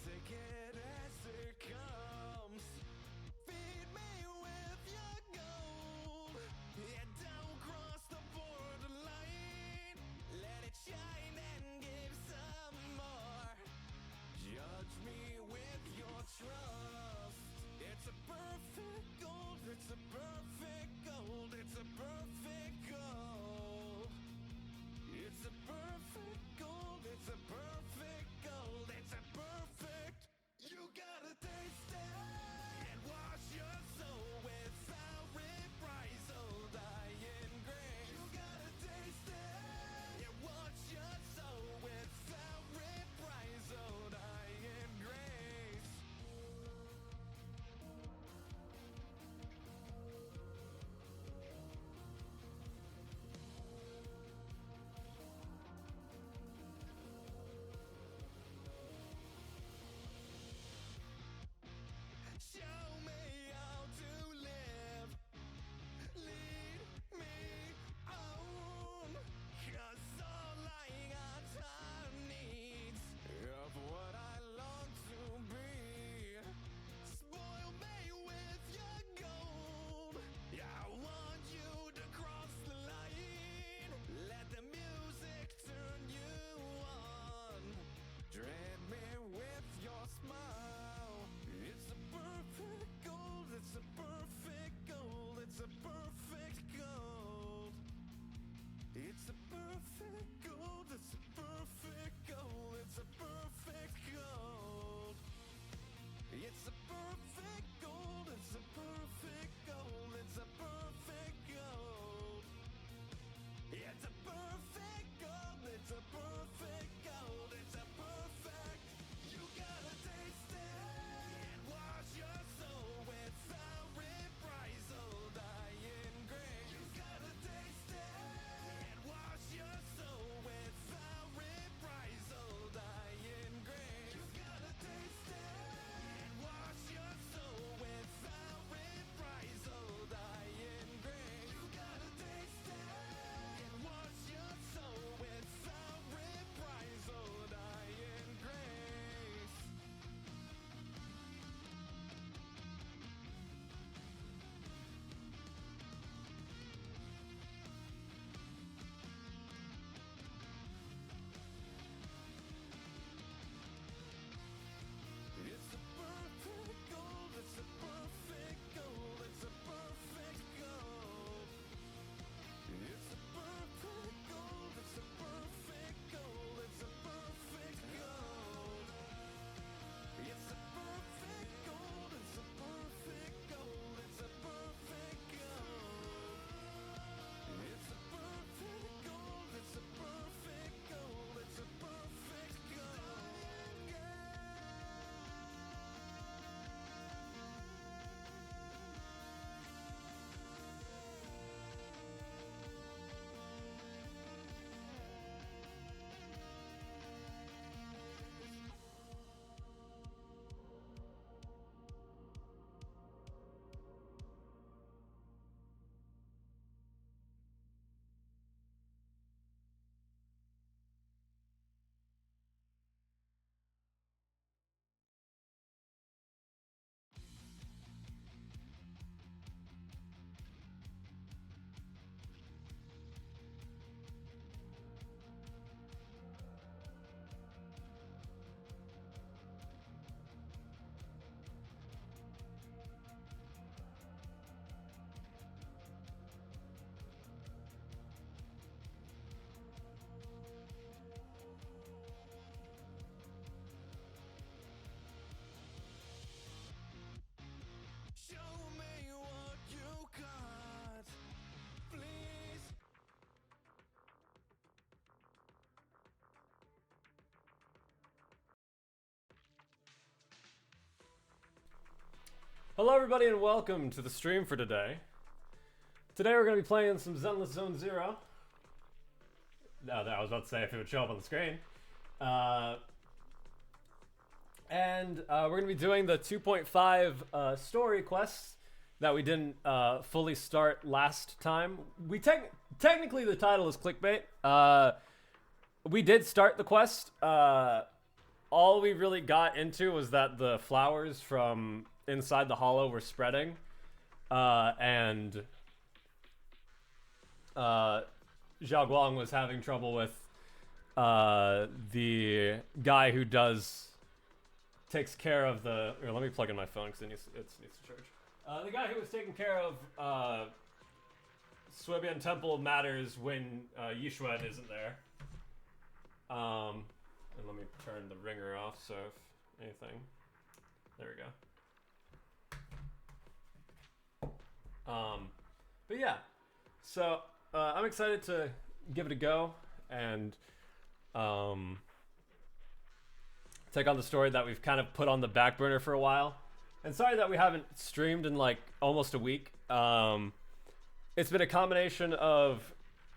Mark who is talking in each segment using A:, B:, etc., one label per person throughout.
A: take it as it comes. Feed me with your gold. Yeah, don't cross the borderline. Let it shine and give some more. Judge me with your trust. It's a perfect gold. It's a perfect gold. It's a perfect gold. It's a perfect gold. It's a perfect gold. It's a perfect. You gotta taste it and wash your soul without reprisal, dying grace. You gotta taste it and wash your soul without reprisal, dying grace. Show me how to live. Lead me on. 'Cause all I got time needs of what I long to be. Spoil me with your gold. I want you to cross the line. Let the music turn you on. Dread me with your smile. It's a perfect gold. It's a perfect gold. It's a perfect gold. It's a perfect gold. It's a perfect gold. It's a perfect gold. It's a perfect gold. It's a perfect gold. It's a perfect gold. It's a perfect gold. It's a perfect gold. It's a perfect. You gotta taste it and wash your soul without reprisal, dying grace. You gotta taste it and wash your soul without reprisal, dying grace. You gotta taste it and wash your soul without reprisal, dying grace. You gotta taste it and wash your soul without reprisal, dying grace. It's a perfect gold. It's a perfect gold. It's a perfect gold. It's a perfect gold. It's a perfect gold. It's a perfect gold. It's a perfect gold. It's a perfect gold. It's a perfect gold. It's a perfect gold. It's a perfect gold. It's a perfect gold. Show me what you got, please.
B: Hello everybody and welcome to the stream for today. Today we're going to be playing some Zenless Zone Zero. No, I was about to say if it would show up on the screen. And we're going to be doing the 2.5 story quests that we didn't fully start last time. We technically the title is clickbait. We did start the quest all we really got into was that the flowers from inside the hollow were spreading, and Zhao Guang was having trouble with the guy who takes care of the. Here, let me plug in my phone because it needs to charge. The guy who was taking care of Swebian Temple matters when Yishuan isn't there. And let me turn the ringer off, so if anything, there we go. But yeah, so I'm excited to give it a go and take on the story that we've kind of put on the back burner for a while. And sorry that we haven't streamed in like almost a week. It's been a combination of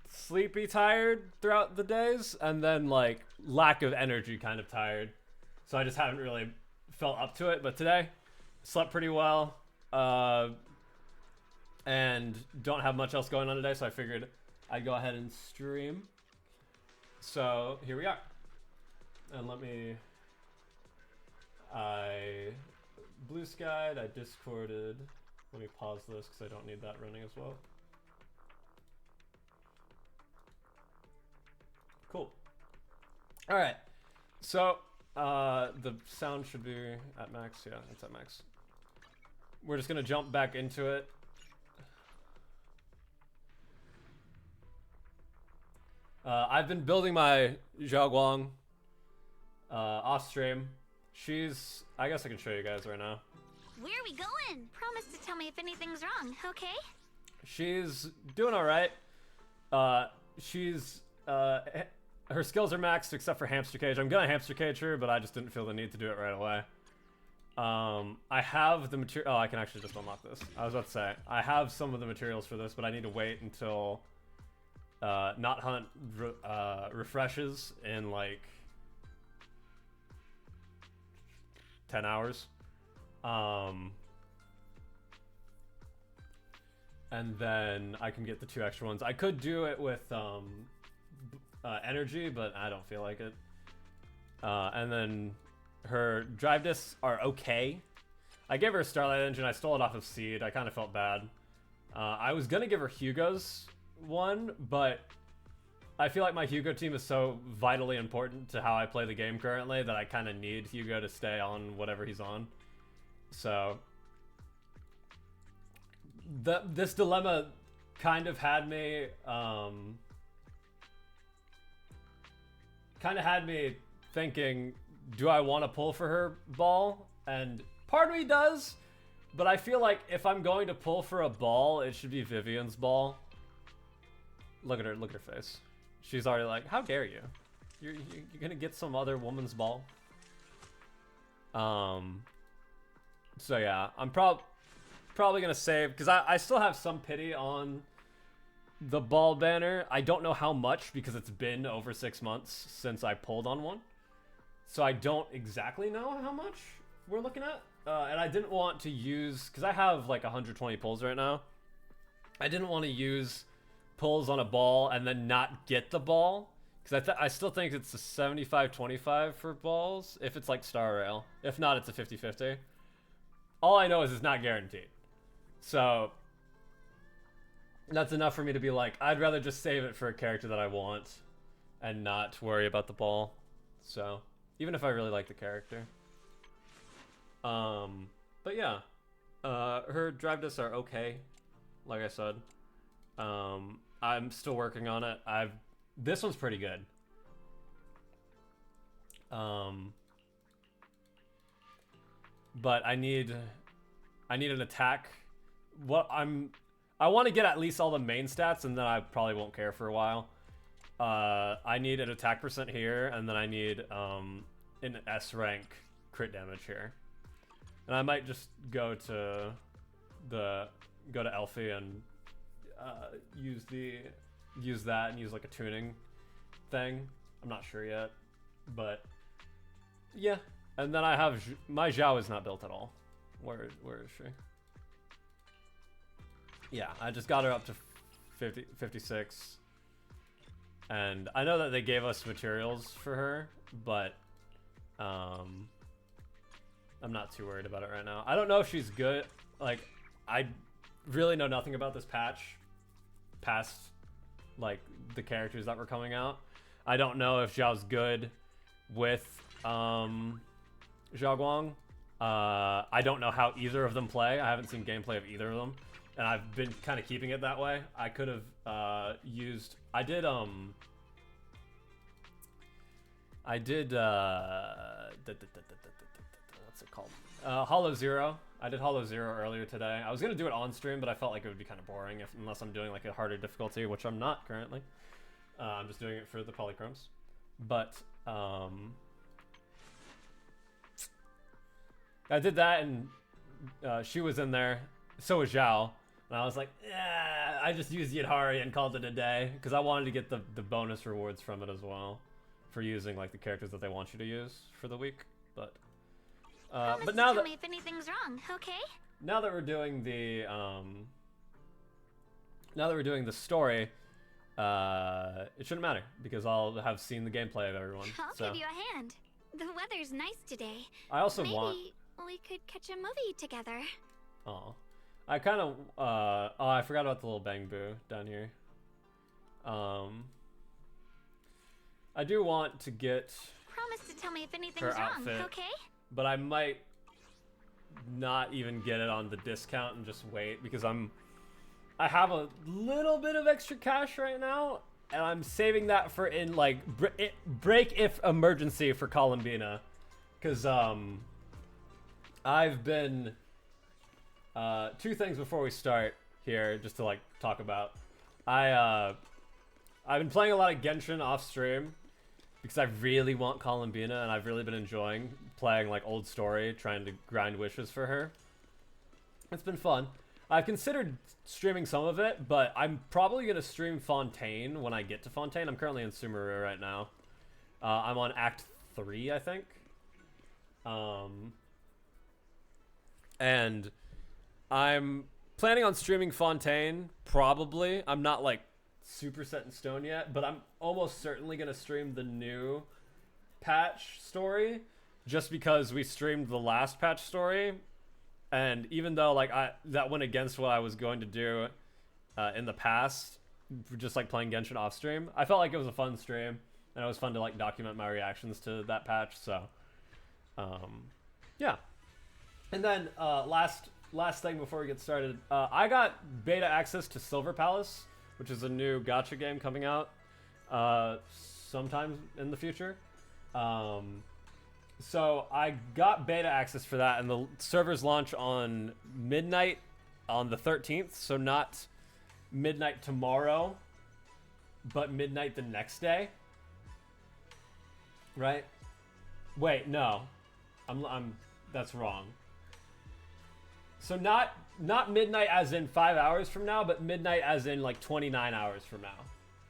B: sleepy tired throughout the days and then like lack of energy kind of tired, so I just haven't really felt up to it. But today slept pretty well and don't have much else going on today, so I figured I'd go ahead and stream. So here we are, and I blue skied, I discorded. Let me pause this because I don't need that running as well. Cool. All right. So the sound should be at max. Yeah, it's at max. We're just gonna jump back into it. I've been building my Zhao Guang off stream. I guess I can show you guys right now.
C: Where are we going? Promise to tell me if anything's wrong, okay?
B: She's doing all right. Her skills are maxed except for hamster cage. I'm gonna hamster cage her, but I just didn't feel the need to do it right away. I have the material. Oh, I can actually just unlock this. I was about to say I have some of the materials for this, but I need to wait until Not Hunt refreshes in like 10 hours. And then I can get the 2 extra ones. I could do it with energy, but I don't feel like it. And then her drive discs are okay. I gave her a Starlight Engine. I stole it off of Seed. I kind of felt bad. I was gonna give her Hugo's one, but I feel like my Hugo team is so vitally important to how I play the game currently that I kind of need Hugo to stay on whatever he's on. So this dilemma kind of had me thinking, do I want to pull for her ball? And part of me does, but I feel like if I'm going to pull for a ball, it should be Vivian's ball. Look at her face. She's already like, how dare you? You're gonna get some other woman's ball. So yeah, I'm probably gonna save, because I still have some pity on the ball banner. I don't know how much, because it's been over 6 months since I pulled on one. So I don't exactly know how much we're looking at. And I didn't want to use, because I have like 120 pulls right now. I didn't want to use pulls on a ball and then not get the ball, because I still think it's a 75-25 for balls if it's like Star Rail. If not, it's a 50-50. All I know is it's not guaranteed. So that's enough for me to be like, I'd rather just save it for a character that I want and not worry about the ball. So even if I really like the character. But yeah, her drive discs are okay, like I said. I'm still working on it. This one's pretty good. But I need an attack. I want to get at least all the main stats, and then I probably won't care for a while. I need an attack percent here, and then I need an S rank crit damage here. And I might just go to Elfie and use that and use like a tuning thing. I'm not sure yet, but yeah. And then I have my Zhao is not built at all. Where is she? Yeah, I just got her up to 56. And I know that they gave us materials for her, but I'm not too worried about it right now. I don't know if she's good. Like, I really know nothing about this patch past, like, the characters that were coming out. I don't know if Zhao's good with Zhao Guang. I don't know how either of them play. I haven't seen gameplay of either of them, and I've been kind of keeping it that way. I could have used. I did what's it called? Hollow Zero. I did Hollow Zero earlier today. I was gonna do it on stream, but I felt like it would be kind of boring unless I'm doing like a harder difficulty, which I'm not currently. I'm just doing it for the polychromes. But I did that, and she was in there. So was Zhao. And I was like, yeah, I just used Yidhari and called it a day because I wanted to get the bonus rewards from it as well for using like the characters that they want you to use for the week. But now
C: tell
B: that
C: me if anything's wrong, okay?
B: now that we're doing the story, it shouldn't matter because I'll have seen the gameplay of everyone.
C: I'll
B: so.
C: give you a hand. The weather's nice today.
B: I also
C: Maybe
B: want.
C: we could catch a movie together.
B: Oh, I kind of. Oh, I forgot about the little bang boo down here. I do want to get
C: Promise to tell me if anything's
B: her
C: wrong,
B: outfit,
C: okay?
B: but I might not even get it on the discount and just wait because I have a little bit of extra cash right now, and I'm saving that for in like break if emergency for Columbina, because I've been two things before we start here just to like talk about. I've been playing a lot of Genshin off stream because I really want Columbina, and I've really been enjoying playing like old story, trying to grind wishes for her. It's been fun. I've considered streaming some of it, but I'm probably going to stream Fontaine when I get to Fontaine. I'm currently in Sumeru right now. I'm on Act 3, I think. And I'm planning on streaming Fontaine, probably. I'm not, like, super set in stone yet, but I'm almost certainly going to stream the new patch story, just because we streamed the last patch story. And even though like that went against what I was going to do in the past, just like playing Genshin off stream, I felt like it was a fun stream, and it was fun to like document my reactions to that patch. So, yeah. And then last thing before we get started, I got beta access to Silver Palace, which is a new gacha game coming out sometime in the future. So I got beta access for that, and the servers launch on midnight on the 13th. So not midnight tomorrow, but midnight the next day. Right? Wait, no, that's wrong. So not midnight as in 5 hours from now, but midnight as in like 29 hours from now.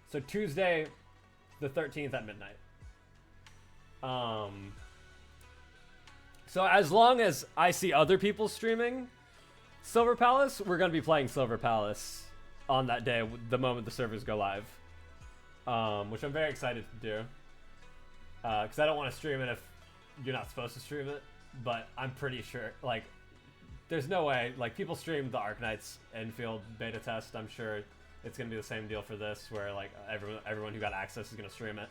B: So Tuesday, the 13th at midnight. So as long as I see other people streaming Silver Palace, we're going to be playing Silver Palace on that day, the moment the servers go live. Which I'm very excited to do. Because I don't want to stream it if you're not supposed to stream it. But I'm pretty sure, like, there's no way, like, people streamed the Arknights Enfield beta test. I'm sure it's going to be the same deal for this, where, like, everyone who got access is going to stream it.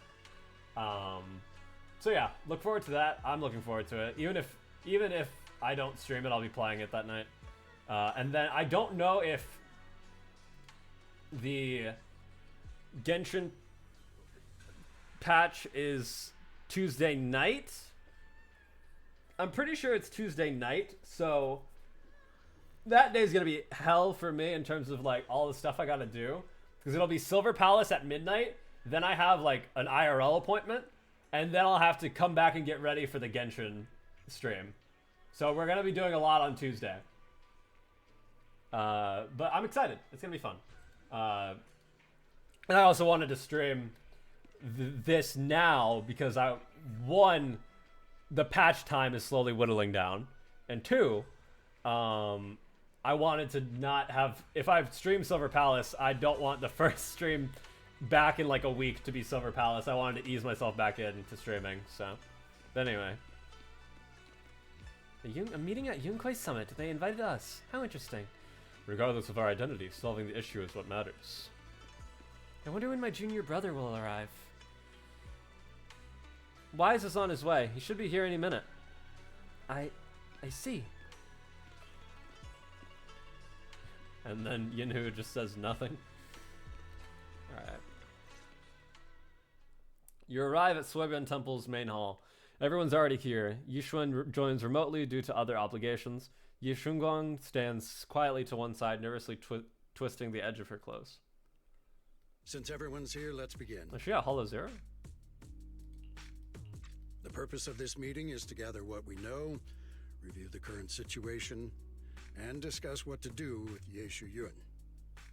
B: So yeah, look forward to that. I'm looking forward to it. Even if I don't stream it, I'll be playing it that night. And then I don't know if the Genshin patch is Tuesday night. I'm pretty sure it's Tuesday night, so that day's gonna be hell for me in terms of like all the stuff I gotta do, because it'll be Silver Palace at midnight. Then I have like an IRL appointment. And then I'll have to come back and get ready for the Genshin stream. So we're going to be doing a lot on Tuesday. But I'm excited. It's going to be fun. And I also wanted to stream this now because the patch time is slowly whittling down. And two, I wanted to not have... If I stream Silver Palace, I don't want the first stream back in like a week to be Silver Palace. I wanted to ease myself back into streaming, so But anyway. A meeting at Yunquai Summit. They invited us. How interesting. Regardless of our identity, solving the issue is what matters. I wonder when my junior brother will arrive. Wise is on his way. He should be here any minute. I see. And then Yinhu just says nothing. Alright. You arrive at Suebian Temple's main hall. Everyone's already here. Yishuan joins remotely due to other obligations. Yishunguang stands quietly to one side, nervously twisting the edge of her clothes.
D: Since everyone's here, let's begin.
B: Oh, she got Hollow Zero?
D: The purpose of this meeting is to gather what we know, review the current situation, and discuss what to do with Ye Shuyun.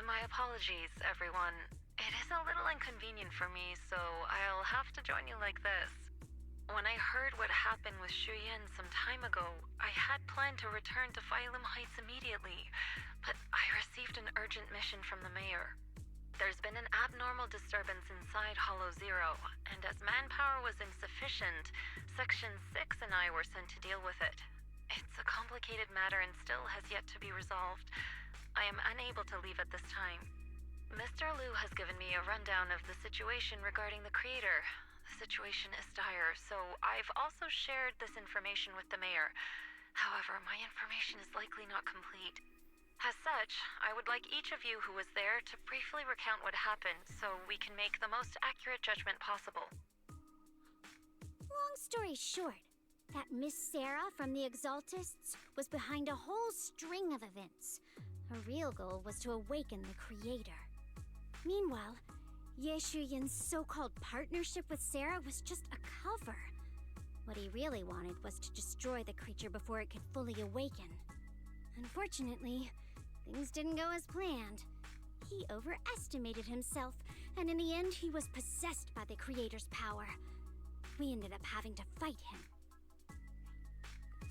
E: My apologies, everyone. It is a little inconvenient for me, so I'll have to join you like this. When I heard what happened with Shuyan some time ago, I had planned to return to Phylum Heights immediately, but I received an urgent mission from the mayor. There's been an abnormal disturbance inside Hollow Zero, and as manpower was insufficient, Section 6 and I were sent to deal with it. It's a complicated matter and still has yet to be resolved. I am unable to leave at this time. Mr. Liu has given me a rundown of the situation regarding the creator. The situation is dire, so I've also shared this information with the mayor. However, my information is likely not complete. As such, I would like each of you who was there to briefly recount what happened so we can make the most accurate judgment possible.
F: Long story short, that Miss Sarah from the Exaltists was behind a whole string of events. Her real goal was to awaken the creator. Meanwhile, Ye Shuyin's so-called partnership with Sarah was just a cover. What he really wanted was to destroy the creature before it could fully awaken. Unfortunately, things didn't go as planned. He overestimated himself, and in the end he was possessed by the creator's power. We ended up having to fight him.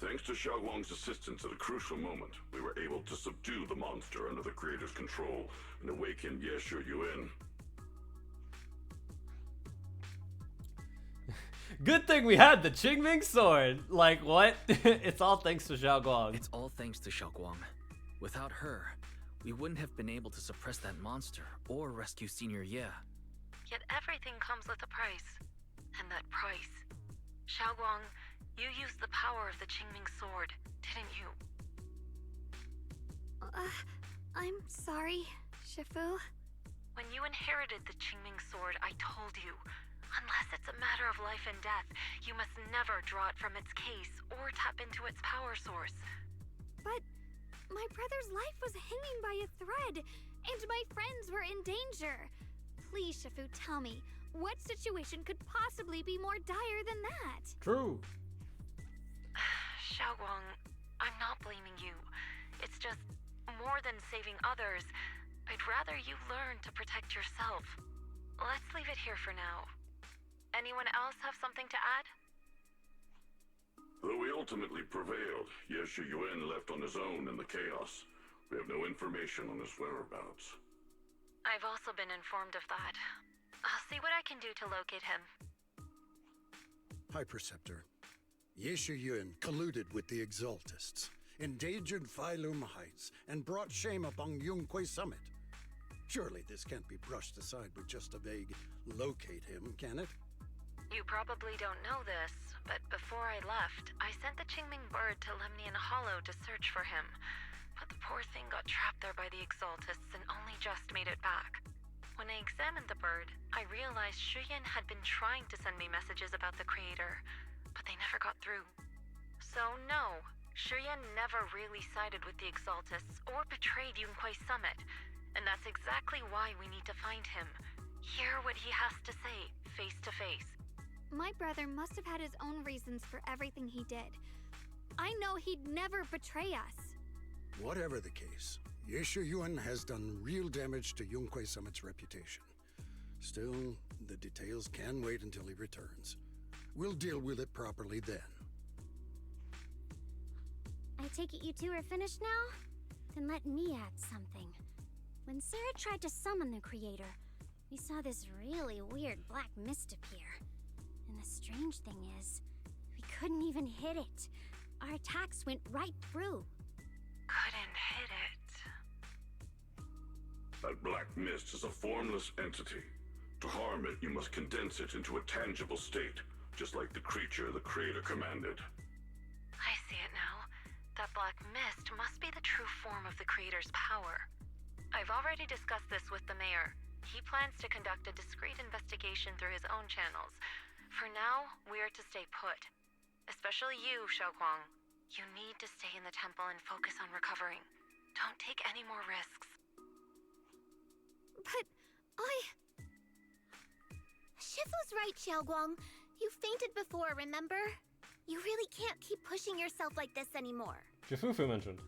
G: Thanks to Xiaoguang's assistance at a crucial moment, we were able to subdue the monster under the creator's control and awaken Ye Shuyun.
B: Good thing we had the Qingming sword. Like, what? It's all thanks to Xiaoguang.
H: It's all thanks to Xiaoguang. Without her, we wouldn't have been able to suppress that monster or rescue Senior Ye.
E: Yet everything comes with a price. And that price... Xiaoguang, you used the power of the Qingming sword, didn't you?
F: I'm sorry, Shifu.
E: When you inherited the Qingming sword, I told you, unless it's a matter of life and death, you must never draw it from its case or tap into its power source.
F: But my brother's life was hanging by a thread, and my friends were in danger. Please, Shifu, tell me, what situation could possibly be more dire than that?
B: True.
E: Xiaoguang, I'm not blaming you. It's just, more than saving others, I'd rather you learn to protect yourself. Let's leave it here for now. Anyone else have something to add?
G: Though we ultimately prevailed, Ye Shuyun left on his own in the chaos. We have no information on his whereabouts.
E: I've also been informed of that. I'll see what I can do to locate him.
D: High Preceptor, Ye Shuyun colluded with the Exaltists, endangered Phylum Heights, and brought shame upon Yunquai Summit. Surely this can't be brushed aside with just a vague locate him, can it?
E: You probably don't know this, but before I left, I sent the Qingming bird to Lemnian Hollow to search for him. But the poor thing got trapped there by the Exaltists and only just made it back. When I examined the bird, I realized Shuyan had been trying to send me messages about the creator, but they never got through. So no, Shuyan never really sided with the Exaltists or betrayed Yunquai Summit, and that's exactly why we need to find him. Hear what he has to say, face to face.
F: My brother must have had his own reasons for everything he did. I know he'd never betray us.
D: Whatever the case, Ye Shuyun has done real damage to Yunquai Summit's reputation. Still, the details can wait until he returns. We'll deal with it properly then.
F: I take it you two are finished now? Then let me add something. When Sarah tried to summon the creator, we saw this really weird black mist appear. And the strange thing is, we couldn't even hit it. Our attacks went right through.
E: Couldn't hit it.
G: That black mist is a formless entity. To harm it, you must condense it into a tangible state, just like the creature the Creator commanded.
E: I see it now. That black mist must be the true form of the Creator's power. I've already discussed this with the mayor. He plans to conduct a discreet investigation through his own channels. For now, we're to stay put. Especially you, Xiaoguang. You need to stay in the temple and focus on recovering. Don't take any more risks.
F: But Shifu's right, Xiaoguang. You fainted before, remember? You really can't keep pushing yourself like this anymore.
B: Jifufu mentioned.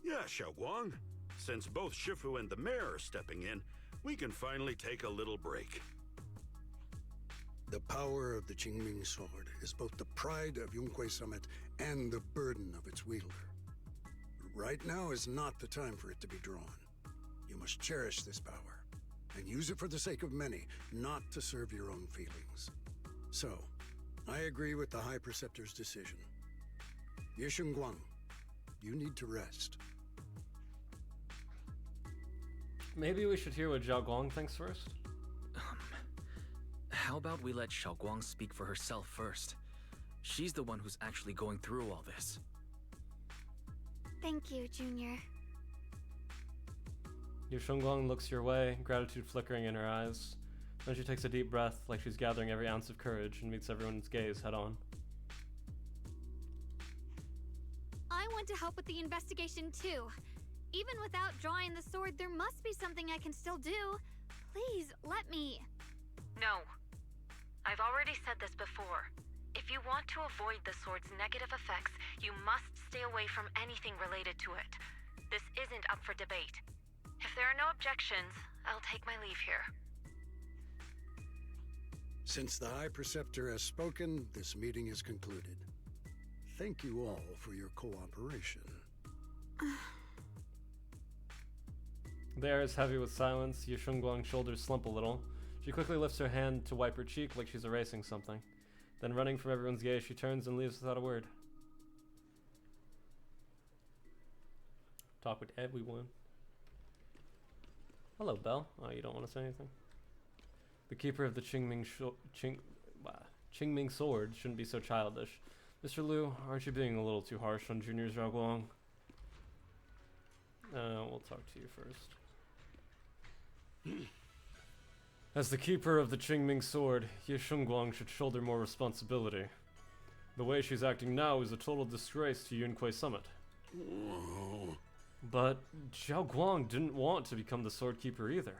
I: Yeah, Xiaoguang. Since both Shifu and the mayor are stepping in, we can finally take a little break.
D: The power of the Qingming sword is both the pride of Yunhui Summit and the burden of its wielder. Right now is not the time for it to be drawn. You must cherish this power, and use it for the sake of many, not to serve your own feelings. So, I agree with the High Preceptor's decision. Yishunguang, you need to rest.
B: Maybe we should hear what Zhao Guang thinks first.
H: How about we let Xiaoguang speak for herself first? She's the one who's actually going through all this.
F: Thank you, Junior.
B: Yushengguang looks your way, gratitude flickering in her eyes. Then she takes a deep breath, like she's gathering every ounce of courage, and meets everyone's gaze head on.
C: I want to help with the investigation too. Even without drawing the sword, there must be something I can still do. Please, let me.
E: No. I've already said this before. If you want to avoid the sword's negative effects, you must stay away from anything related to it. This isn't up for debate. If there are no objections, I'll take my leave here.
D: Since the High Preceptor has spoken, this meeting is concluded. Thank you all for your cooperation.
B: The air is heavy with silence. Yushengguang's shoulders slump a little. She quickly lifts her hand to wipe her cheek like she's erasing something. Then, running from everyone's gaze, she turns and leaves without a word. Talk with everyone. Hello, Belle. Oh, you don't want to say anything? The keeper of the Qingming sword shouldn't be so childish. Mr. Liu, aren't you being a little too harsh on Junior Zhao Guang? We'll talk to you first. As the keeper of the Qingming sword, Yishengguang should shoulder more responsibility. The way she's acting now is a total disgrace to Yunhui Summit. But Zhao Guang didn't want to become the sword keeper either.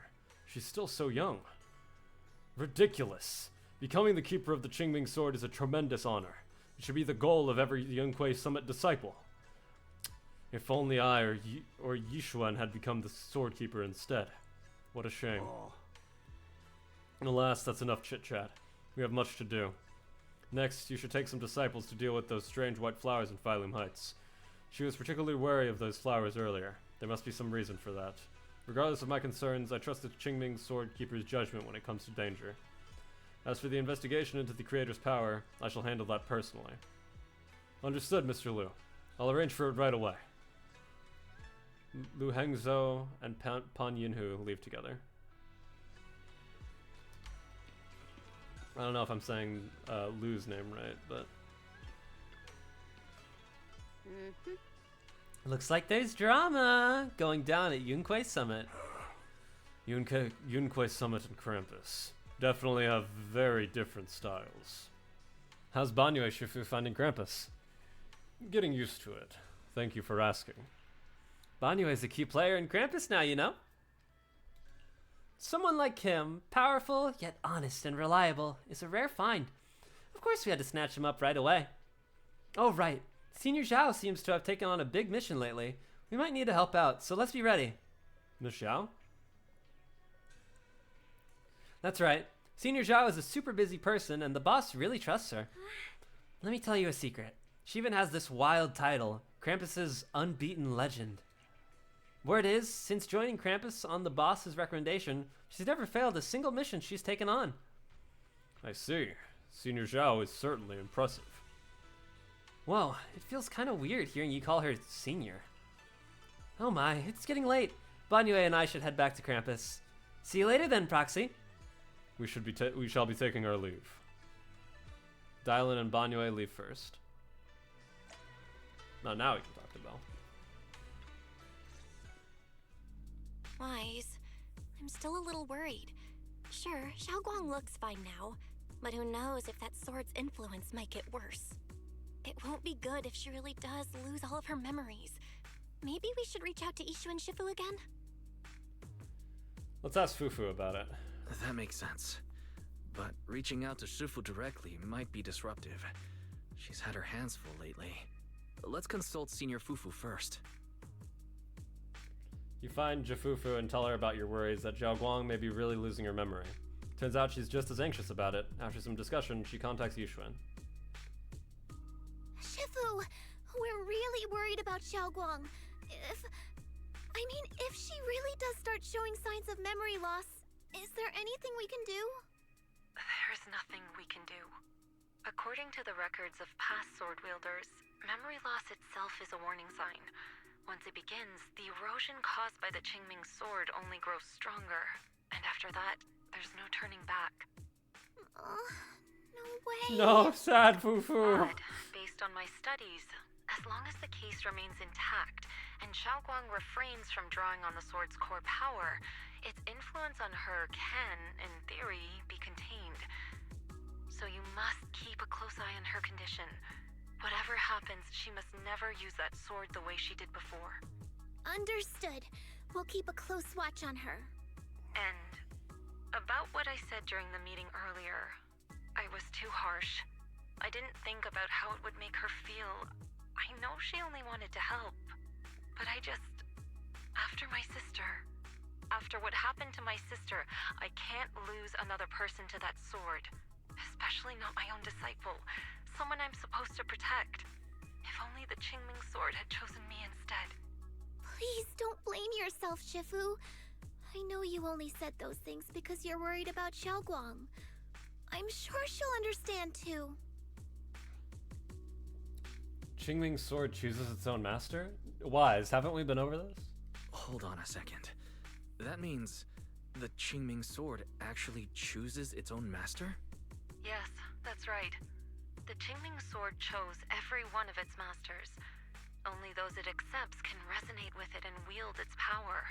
B: She's still so young. Ridiculous. Becoming the keeper of the Qingming sword is a tremendous honor. It should be the goal of every Yunhui Summit disciple. If only I or Yishuan had become the sword keeper instead. What a shame. Alas, that's enough chit-chat. We have much to do. Next, you should take some disciples to deal with those strange white flowers in Phylum Heights. She was particularly wary of those flowers earlier. There must be some reason for that. Regardless of my concerns, I trust the Qingming sword keeper's judgment when it comes to danger. As for the investigation into the Creator's power, I shall handle that personally. Understood, Mr. Liu. I'll arrange for it right away. Lu Hengzhou and Pan Yinhu leave together. I don't know if I'm saying Lu's name right, but... Looks like there's drama going down at Yunhui Summit. Yunhui Summit and Krampus definitely have very different styles. How's Banyue Shifu finding Krampus? Getting used to it. Thank you for asking. Banyue is a key player in Krampus now, you know. Someone like him, powerful yet honest and reliable, is a rare find. Of course we had to snatch him up right away. Oh right, Senior Zhao seems to have taken on a big mission lately. We might need to help out, so let's be ready. Miss Zhao? That's right. Senior Zhao is a super busy person, and the boss really trusts her. Let me tell you a secret. She even has this wild title, Krampus's Unbeaten Legend. Word is, since joining Krampus on the boss's recommendation, she's never failed a single mission she's taken on. I see. Senior Zhao is certainly impressive. Whoa, it feels kind of weird hearing you call her senior. Oh my, it's getting late. Banyue and I should head back to Krampus. See you later then, Proxy. We shall be taking our leave. Dylan and Banyue leave first. Now we can talk to Belle.
J: Wise, I'm still a little worried. Sure, Xiaoguang looks fine now, but who knows if that sword's influence might get worse. It won't be good if she really does lose all of her memories. Maybe we should reach out to Ishu and Shifu again?
B: Let's ask Fufu about it.
H: That makes sense. But reaching out to Shifu directly might be disruptive. She's had her hands full lately. Let's consult Senior Fufu first.
B: You find Jafufu and tell her about your worries that Xiaoguang may be really losing her memory. Turns out she's just as anxious about it. After some discussion, she contacts Yushuan.
F: Shifu, we're really worried about Xiaoguang. If she really does start showing signs of memory loss, is there anything we can do?
E: There's nothing we can do. According to the records of past sword wielders, memory loss itself is a warning sign. Once it begins, the erosion caused by the Qingming sword only grows stronger, and after that, there's no turning back.
F: No way.
B: No, sad Fufu.
E: But, based on my studies, as long as the case remains intact, and Xiaoguang refrains from drawing on the sword's core power, its influence on her can, in theory, be contained. So you must keep a close eye on her condition. Whatever happens, she must never use that sword the way she did before.
F: Understood. We'll keep a close watch on her.
E: And about what I said during the meeting earlier, I was too harsh. I didn't think about how it would make her feel. I know she only wanted to help, but after my sister, after what happened to my sister, I can't lose another person to that sword. Especially not my own disciple, someone I'm supposed to protect. If only the Qingming sword had chosen me instead.
F: Please don't blame yourself, Shifu. I know you only said those things because you're worried about Xiaoguang. I'm sure she'll understand too.
B: Qingming's sword chooses its own master? Wise, haven't we been over this?
H: Hold on a second. That means the Qingming sword actually chooses its own master?
E: Yes, that's right. The Qingming sword chose every one of its masters. Only those it accepts can resonate with it and wield its power.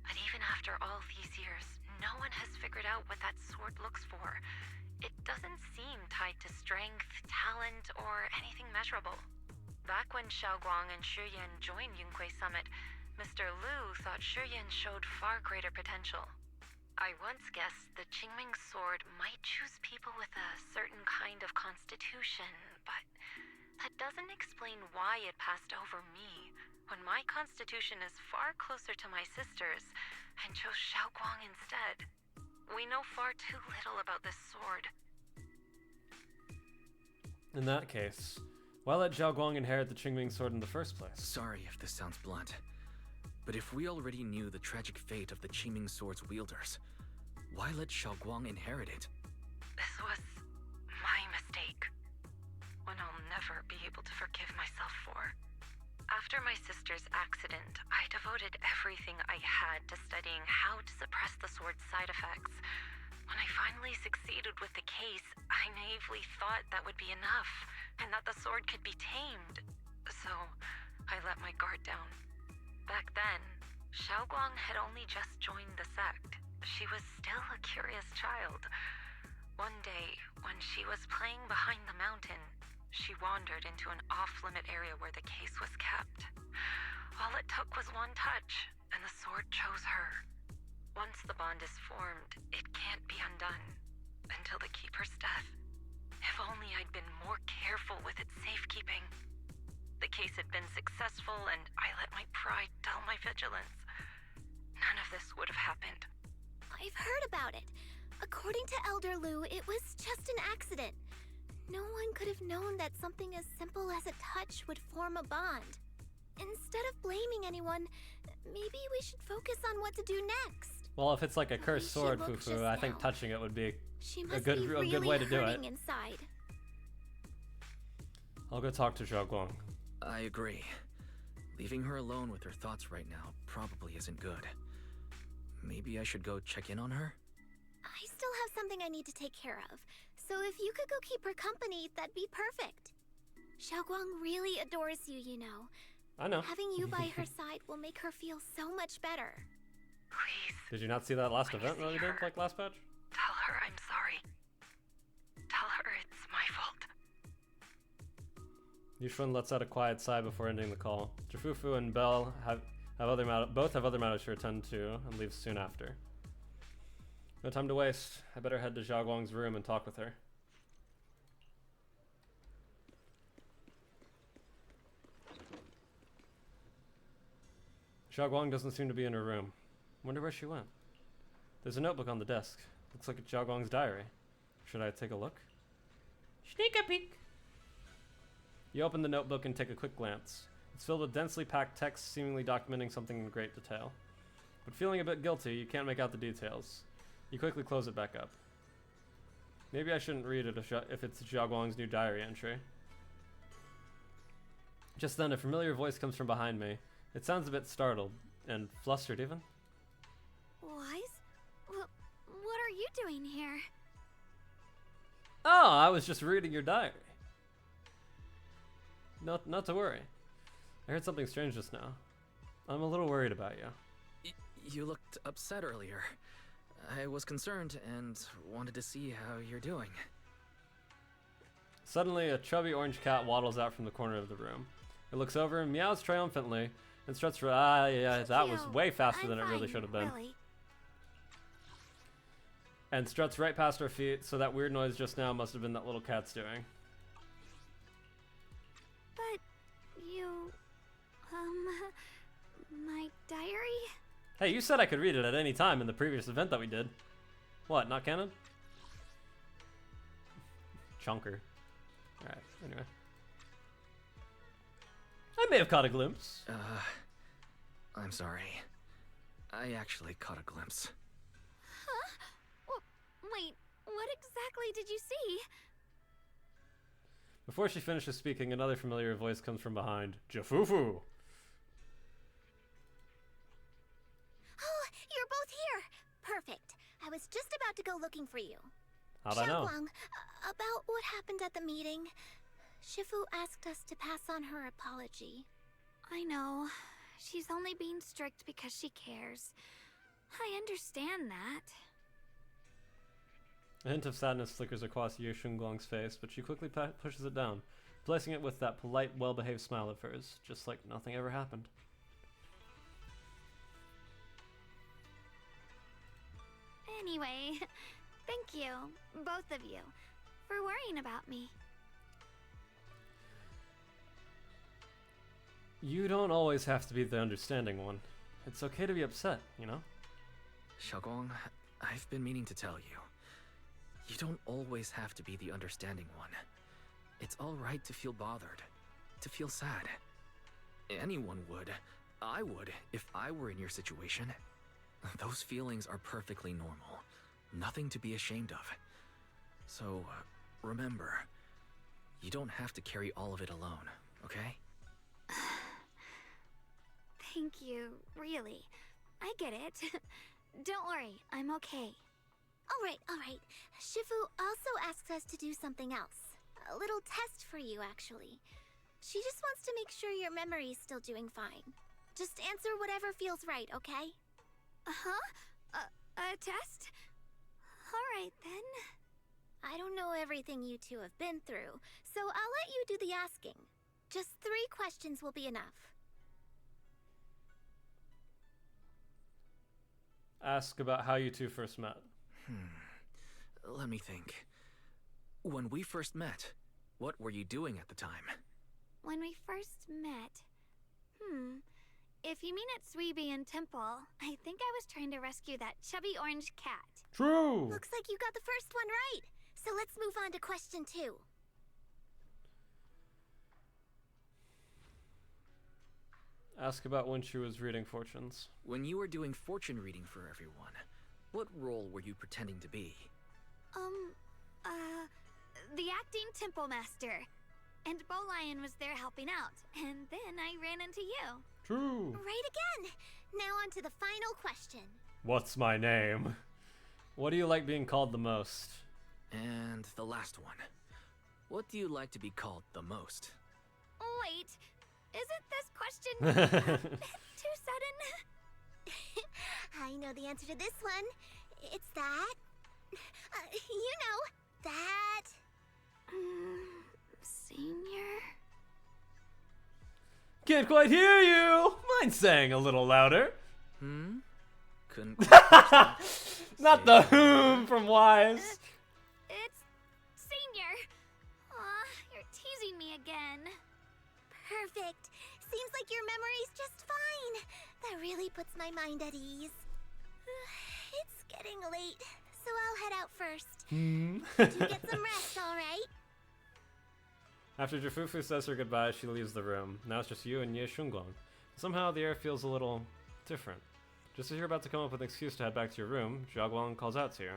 E: But even after all these years, no one has figured out what that sword looks for. It doesn't seem tied to strength, talent, or anything measurable. Back when Xiaoguang and Shiyan joined Yunque Summit, Mr. Liu thought Shiyan showed far greater potential. I once guessed the Qingming sword might choose people with a certain kind of constitution, but that doesn't explain why it passed over me, when my constitution is far closer to my sister's, and chose Xiaoguang instead. We know far too little about this sword.
B: In that case, why let Xiaoguang inherit the Qingming sword in the first place?
H: Sorry if this sounds blunt, but if we already knew the tragic fate of the Qingming sword's wielders, why let Xiaoguang inherit it?
E: This was my mistake. One I'll never be able to forgive myself for. After my sister's accident, I devoted everything I had to studying how to suppress the sword's side effects. When I finally succeeded with the case, I naively thought that would be enough, and that the sword could be tamed. So, I let my guard down. Back then, Xiaoguang had only just joined the sect. She was still a curious child. One day, when she was playing behind the mountain, she wandered into an off-limit area where the case was kept. All it took was one touch, and the sword chose her. Once the bond is formed, it can't be undone until the keeper's death. If only I'd been more careful with its safekeeping. The case had been successful, and I let my pride dull my vigilance. None of this would have happened.
F: I've heard about it. According to Elder Liu, it was just an accident. No one could have known that something as simple as a touch would form a bond. Instead of blaming anyone, maybe we should focus on what to do next.
B: Well, if it's like a cursed
F: She
B: sword,
F: looked
B: Fufu,
F: just
B: I think
F: now.
B: touching it would be
F: She
B: a
F: must
B: good
F: be really
B: way to do it.
F: hurting inside.
B: I'll go talk to Xiaoguang.
H: I agree. Leaving her alone with her thoughts right now probably isn't good. Maybe I should go check in on her?
F: I still have something I need to take care of, so if you could go keep her company, that'd be perfect. Xiaoguang really adores you, you know.
B: I know.
F: Having you by her side will make her feel so much better.
E: Please.
B: Did you not see that last event that we did, like last patch?
E: Tell her I'm sorry. Tell her it's my fault.
B: Yushun lets out a quiet sigh before ending the call. Jifufu and Belle both have other matters to attend to and leave soon after. No time to waste. I better head to Xiaoguang's room and talk with her. Xiaoguang doesn't seem to be in her room. Wonder where she went. There's a notebook on the desk. Looks like it's Xiaoguang's diary. Should I take a look? Sneak a peek. You open the notebook and take a quick glance. It's filled with densely packed text seemingly documenting something in great detail. But feeling a bit guilty, you can't make out the details. You quickly close it back up. Maybe I shouldn't read it if it's Xiaoguang's new diary entry. Just then, a familiar voice comes from behind me. It sounds a bit startled, and flustered even.
C: Wise? What are you doing here?
B: Oh, I was just reading your diary. Not to worry. I heard something strange just now. I'm a little worried about you.
H: You looked upset earlier. I was concerned and wanted to see how you're doing.
B: Suddenly, a chubby orange cat waddles out from the corner of the room. It looks over and meows triumphantly and struts for yeah, that was way faster than it really should have been.
C: Really.
B: And struts right past our feet, so that weird noise just now must have been that little cat's doing.
C: But you, my diary?
B: Hey, you said I could read it at any time in the previous event that we did. What, not canon? Chunker. Alright, anyway. I may have caught a glimpse.
H: I'm sorry. I actually caught a glimpse.
C: Huh? Wait, what exactly did you see?
B: Before she finishes speaking, another familiar voice comes from behind. Jafufu!
F: Oh, you're both here! Perfect. I was just about to go looking for you.
B: How'd I know?
F: Xiaoguang, about what happened at the meeting. Shifu asked us to pass on her apology.
C: I know. She's only being strict because she cares. I understand that.
B: A hint of sadness flickers across Ye Shunguang's face, but she quickly pushes it down, placing it with that polite, well-behaved smile of hers, just like nothing ever happened.
C: Anyway, thank you, both of you, for worrying about me.
B: You don't always have to be the understanding one. It's okay to be upset, you know?
H: Xiaoguang, I've been meaning to tell you. You don't always have to be the understanding one. It's alright to feel bothered, to feel sad. Anyone would. I would, if I were in your situation. Those feelings are perfectly normal. Nothing to be ashamed of. So, remember, you don't have to carry all of it alone, okay?
C: Thank you, really. I get it. Don't worry, I'm okay.
F: Alright. Shifu also asks us to do something else. A little test for you, actually. She just wants to make sure your memory's still doing fine. Just answer whatever feels right, okay?
C: Huh? A test? Alright then.
F: I don't know everything you two have been through, so I'll let you do the asking. Just 3 questions will be enough.
B: Ask about how you two first met.
H: Let me think. When we first met, what were you doing at the time?
C: When we first met... If you mean at Suibian Temple, I think I was trying to rescue that chubby orange cat.
B: True!
F: Looks like you got the first one right. So let's move on to question 2.
B: Ask about when she was reading fortunes.
H: When you were doing fortune reading for everyone, what role were you pretending to be?
C: The acting temple master. And Bolion was there helping out, and then I ran into you.
B: True.
F: Right again. Now on to the final question.
B: What's my name? What do you like being called the most?
H: And the last one. What do you like to be called the most?
C: Wait, isn't this question a bit too sudden?
F: I know the answer to this one. It's that. You know, that.
C: Senior?
B: Can't quite hear you. Mind saying a little louder?
H: Couldn't quite catch that.
B: Not the whom from Wise.
C: It's Senior. Aw, you're teasing me again.
F: Perfect. Seems like your memory's just fine. That really puts my mind at ease. It's getting late, so I'll head out first. Did you get some rest, all right?
B: After Jifufu says her goodbye, she leaves the room. Now it's just you and Ye Shunguang. Somehow the air feels a little different. Just as you're about to come up with an excuse to head back to your room, Jiaguang calls out to you.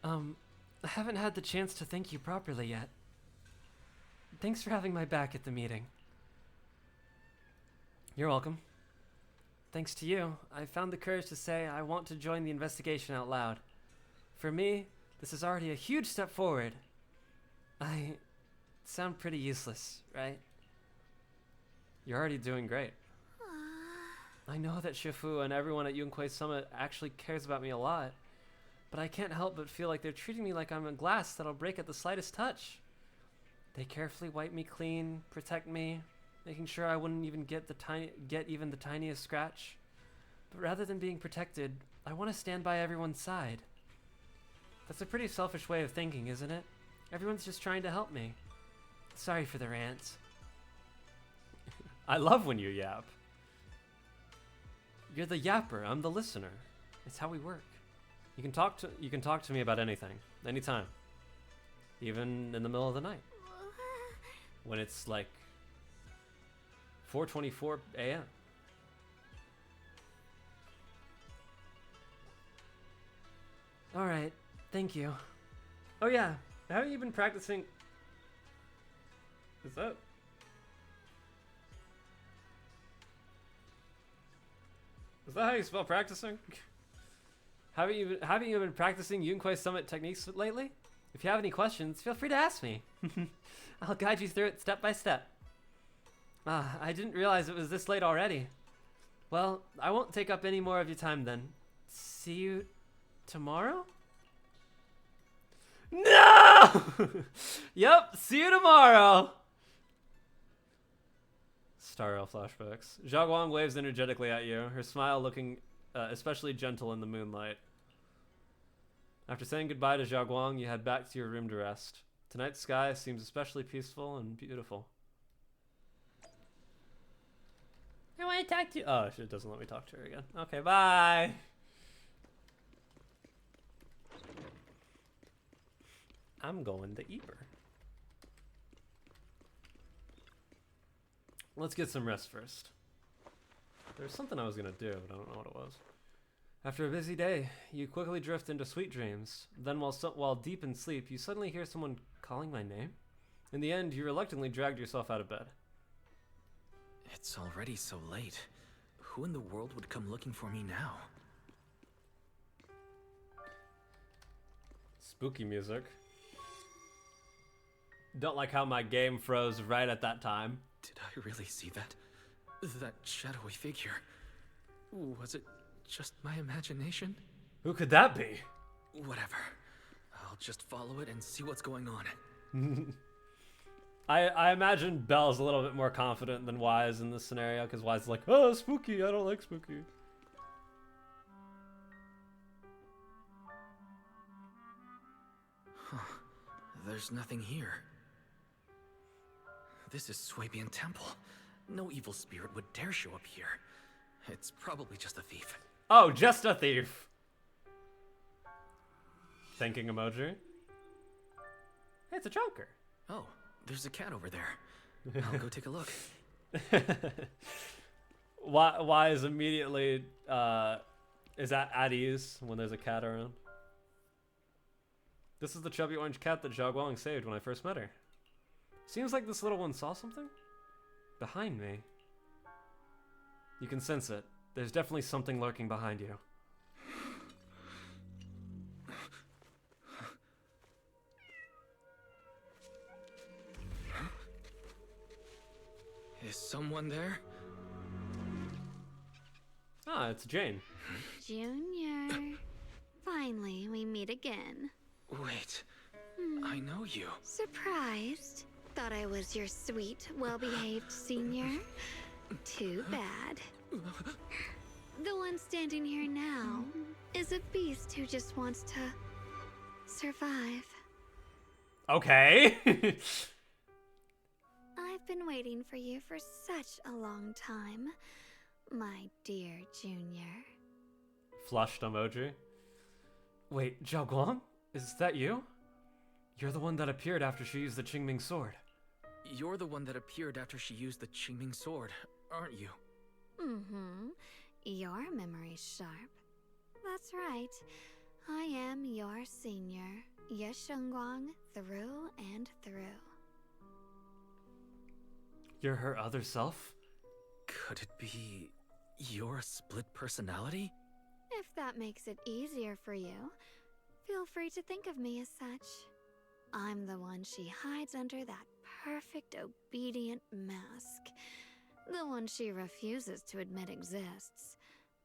B: I haven't had the chance to thank you properly yet. Thanks for having my back at the meeting. You're welcome. Thanks to you, I found the courage to say I want to join the investigation out loud. For me, this is already a huge step forward. I sound pretty useless, right? You're already doing great. I know that Shifu and everyone at Yunquei Summit actually cares about me a lot, but I can't help but feel like they're treating me like I'm a glass that'll break at the slightest touch. They carefully wipe me clean, protect me, making sure I wouldn't even get even the tiniest scratch. But rather than being protected, I want to stand by everyone's side. That's a pretty selfish way of thinking, isn't it? Everyone's just trying to help me. Sorry for the rant. I love when you yap. You're the yapper, I'm the listener. It's how we work. You can talk to me about anything, anytime. Even in the middle of the night. When it's like 4:24 a.m. All right, thank you. Oh yeah, haven't you been practicing? Is that how you spell practicing? Haven't you been practicing Yunquei Summit techniques lately? If you have any questions, feel free to ask me. I'll guide you through it step by step. I didn't realize it was this late already. Well, I won't take up any more of your time then. See you tomorrow? No! Yep, see you tomorrow! Starro flashbacks. Jiaguang waves energetically at you, her smile looking especially gentle in the moonlight. After saying goodbye to Jiaguang, you head back to your room to rest. Tonight's sky seems especially peaceful and beautiful. I want to talk to you. Oh, it doesn't let me talk to her again. Okay, bye. I'm going to Eber. Let's get some rest first. There's something I was going to do, but I don't know what it was. After a busy day, you quickly drift into sweet dreams. Then while deep in sleep, you suddenly hear someone calling my name. In the end, you reluctantly dragged yourself out of bed.
H: It's already so late. Who in the world would come looking for me now?
B: Spooky music. Don't like how my game froze right at that time.
H: Did I really see that? That shadowy figure? Was it just my imagination?
B: Who could that be?
H: Whatever. I'll just follow it and see what's going on.
B: I imagine Belle's a little bit more confident than Wise in this scenario, because Wise is like, oh, spooky, I don't like spooky.
H: Huh. There's nothing here. This is Swabian Temple. No evil spirit would dare show up here. It's probably just a thief.
B: Oh, just a thief. Thinking emoji. Hey, it's a Joker.
H: Oh, there's a cat over there. I'll go take a look.
B: Wise immediately is at ease when there's a cat around. This is the chubby orange cat that Zhao Guang saved when I first met her. Seems like this little one saw something? Behind me. You can sense it. There's definitely something lurking behind you.
H: Is someone there?
B: Ah, it's Jane.
C: Junior. Finally, we meet again.
H: Wait, I know you.
C: Surprised? Thought I was your sweet, well-behaved senior? Too bad. The one standing here now is a beast who just wants to survive.
B: Okay.
C: I've been waiting for you for such a long time, my dear Junior.
B: Flushed emoji. Wait, Zhao Guang? Is that you? You're the one that appeared after she used the Qingming sword.
H: You're the one that appeared after she used the Qingming sword, aren't you?
C: Mm-hmm. Your memory's sharp. That's right. I am your senior, Ye Shengguang, through and through.
B: You're her other self?
H: Could it be your split personality?
C: If that makes it easier for you, feel free to think of me as such. I'm the one she hides under that perfect obedient mask. The one she refuses to admit exists,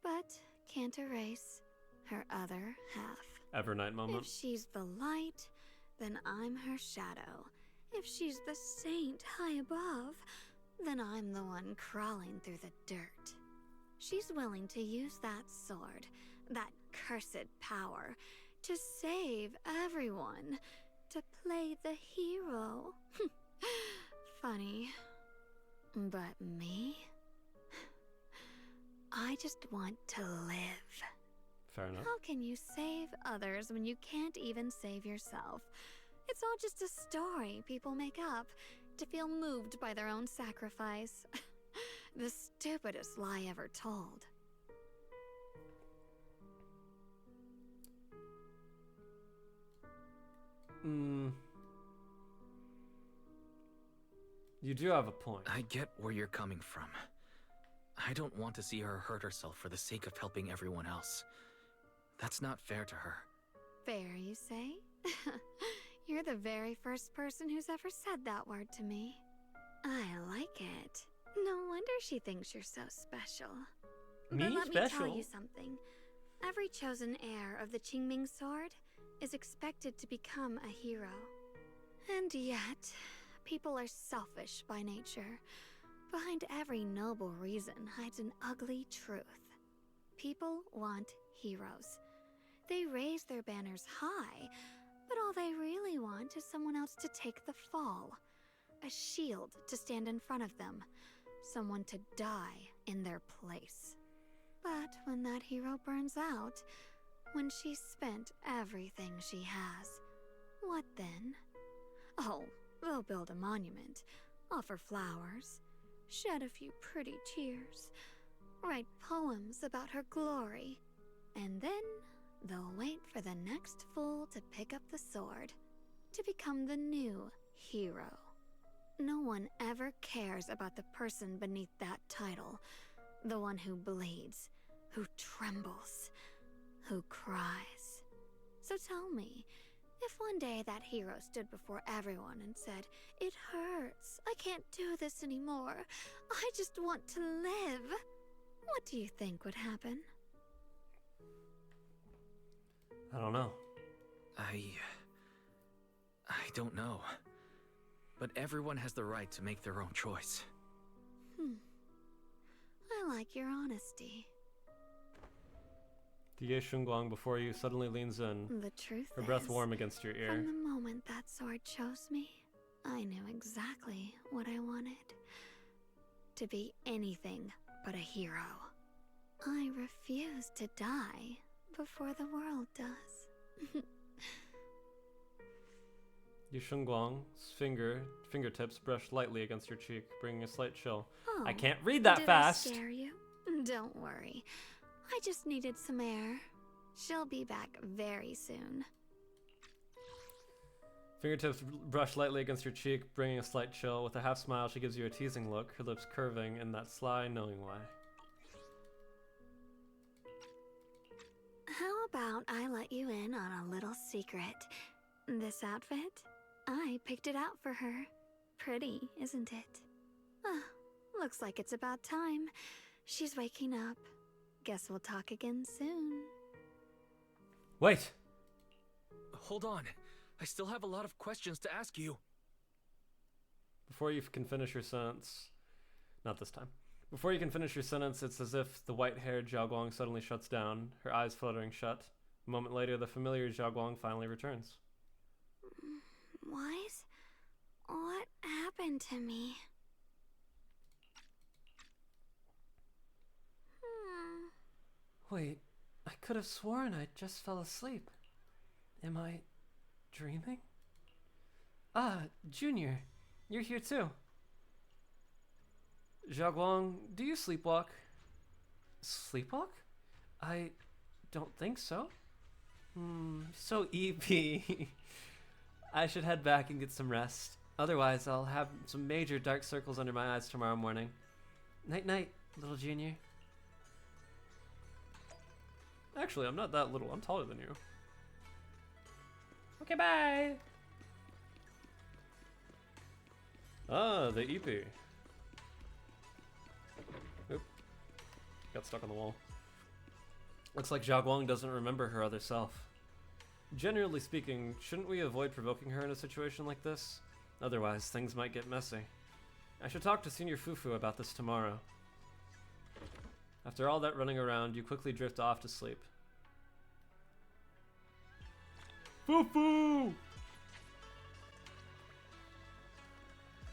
C: but can't erase her other half.
B: Evernight moment.
C: If she's the light, then I'm her shadow. If she's the saint high above, then I'm the one crawling through the dirt. She's willing to use that sword, that cursed power, to save everyone, to play the hero. Funny. But me? I just want to live.
B: Fair enough.
C: How can you save others when you can't even save yourself? It's all just a story people make up to feel moved by their own sacrifice. The stupidest lie ever told.
B: You do have a point.
H: I get where you're coming from. I don't want to see her hurt herself for the sake of helping everyone else. That's not fair to her.
C: Fair, you say? You're the very first person who's ever said that word to me. I like it. No wonder she thinks you're so special.
B: Me
C: But let
B: special?
C: me tell you something. Every chosen heir of the Qingming sword is expected to become a hero. And yet, people are selfish by nature. Behind every noble reason hides an ugly truth. People want heroes. They raise their banners high, but all they really want is someone else to take the fall. A shield to stand in front of them. Someone to die in their place. But when that hero burns out, when she's spent everything she has, what then? Oh, they'll build a monument, offer flowers, shed a few pretty tears, write poems about her glory, and then they'll wait for the next fool to pick up the sword, to become the new hero. No one ever cares about the person beneath that title, the one who bleeds, who trembles, who cries. So tell me, if one day that hero stood before everyone and said, "It hurts, I can't do this anymore, I just want to live," what do you think would happen?
B: I don't know.
H: I don't know. But everyone has the right to make their own choice.
C: I like your honesty.
B: Ye Shengguang before you suddenly leans in,
C: The truth
B: her breath
C: is,
B: warm against your ear.
C: from the moment that sword chose me, I knew exactly what I wanted. To be anything but a hero. I refuse to die before the world does.
B: Ye Shengguang's fingertips brushed lightly against your cheek, bringing a slight chill.
C: Oh,
B: I can't read that
C: did
B: fast.
C: I scare you? Don't worry. I just needed some air. She'll be back very soon.
B: Fingertips brush lightly against your cheek, bringing a slight chill. With a half smile, she gives you a teasing look, her lips curving in that sly, knowing way.
C: How about I let you in on a little secret? This outfit? I picked it out for her. Pretty, isn't it? Ah, looks like it's about time. She's waking up. Guess we'll talk again soon.
B: Wait!
H: Hold on. I still have a lot of questions to ask you.
B: Before you can finish your sentence... Not this time. Before you can finish your sentence, it's as if the white-haired Zhao Guang suddenly shuts down, her eyes fluttering shut. A moment later, the familiar Zhao Guang finally returns.
C: Wise? What happened to me?
B: Wait, I could have sworn I just fell asleep. Am I dreaming? Ah, Junior, you're here too. Zhao Guang, do you sleepwalk? Sleepwalk? I don't think so. So EP. I should head back and get some rest. Otherwise, I'll have some major dark circles under my eyes tomorrow morning. Night-night, little Junior. Actually, I'm not that little. I'm taller than you. Okay, bye! Ah, the EP. Oop. Got stuck on the wall. Looks like Zhao Guang doesn't remember her other self. Generally speaking, shouldn't we avoid provoking her in a situation like this? Otherwise, things might get messy. I should talk to Senior Fufu about this tomorrow. After all that running around, you quickly drift off to sleep. Fufu!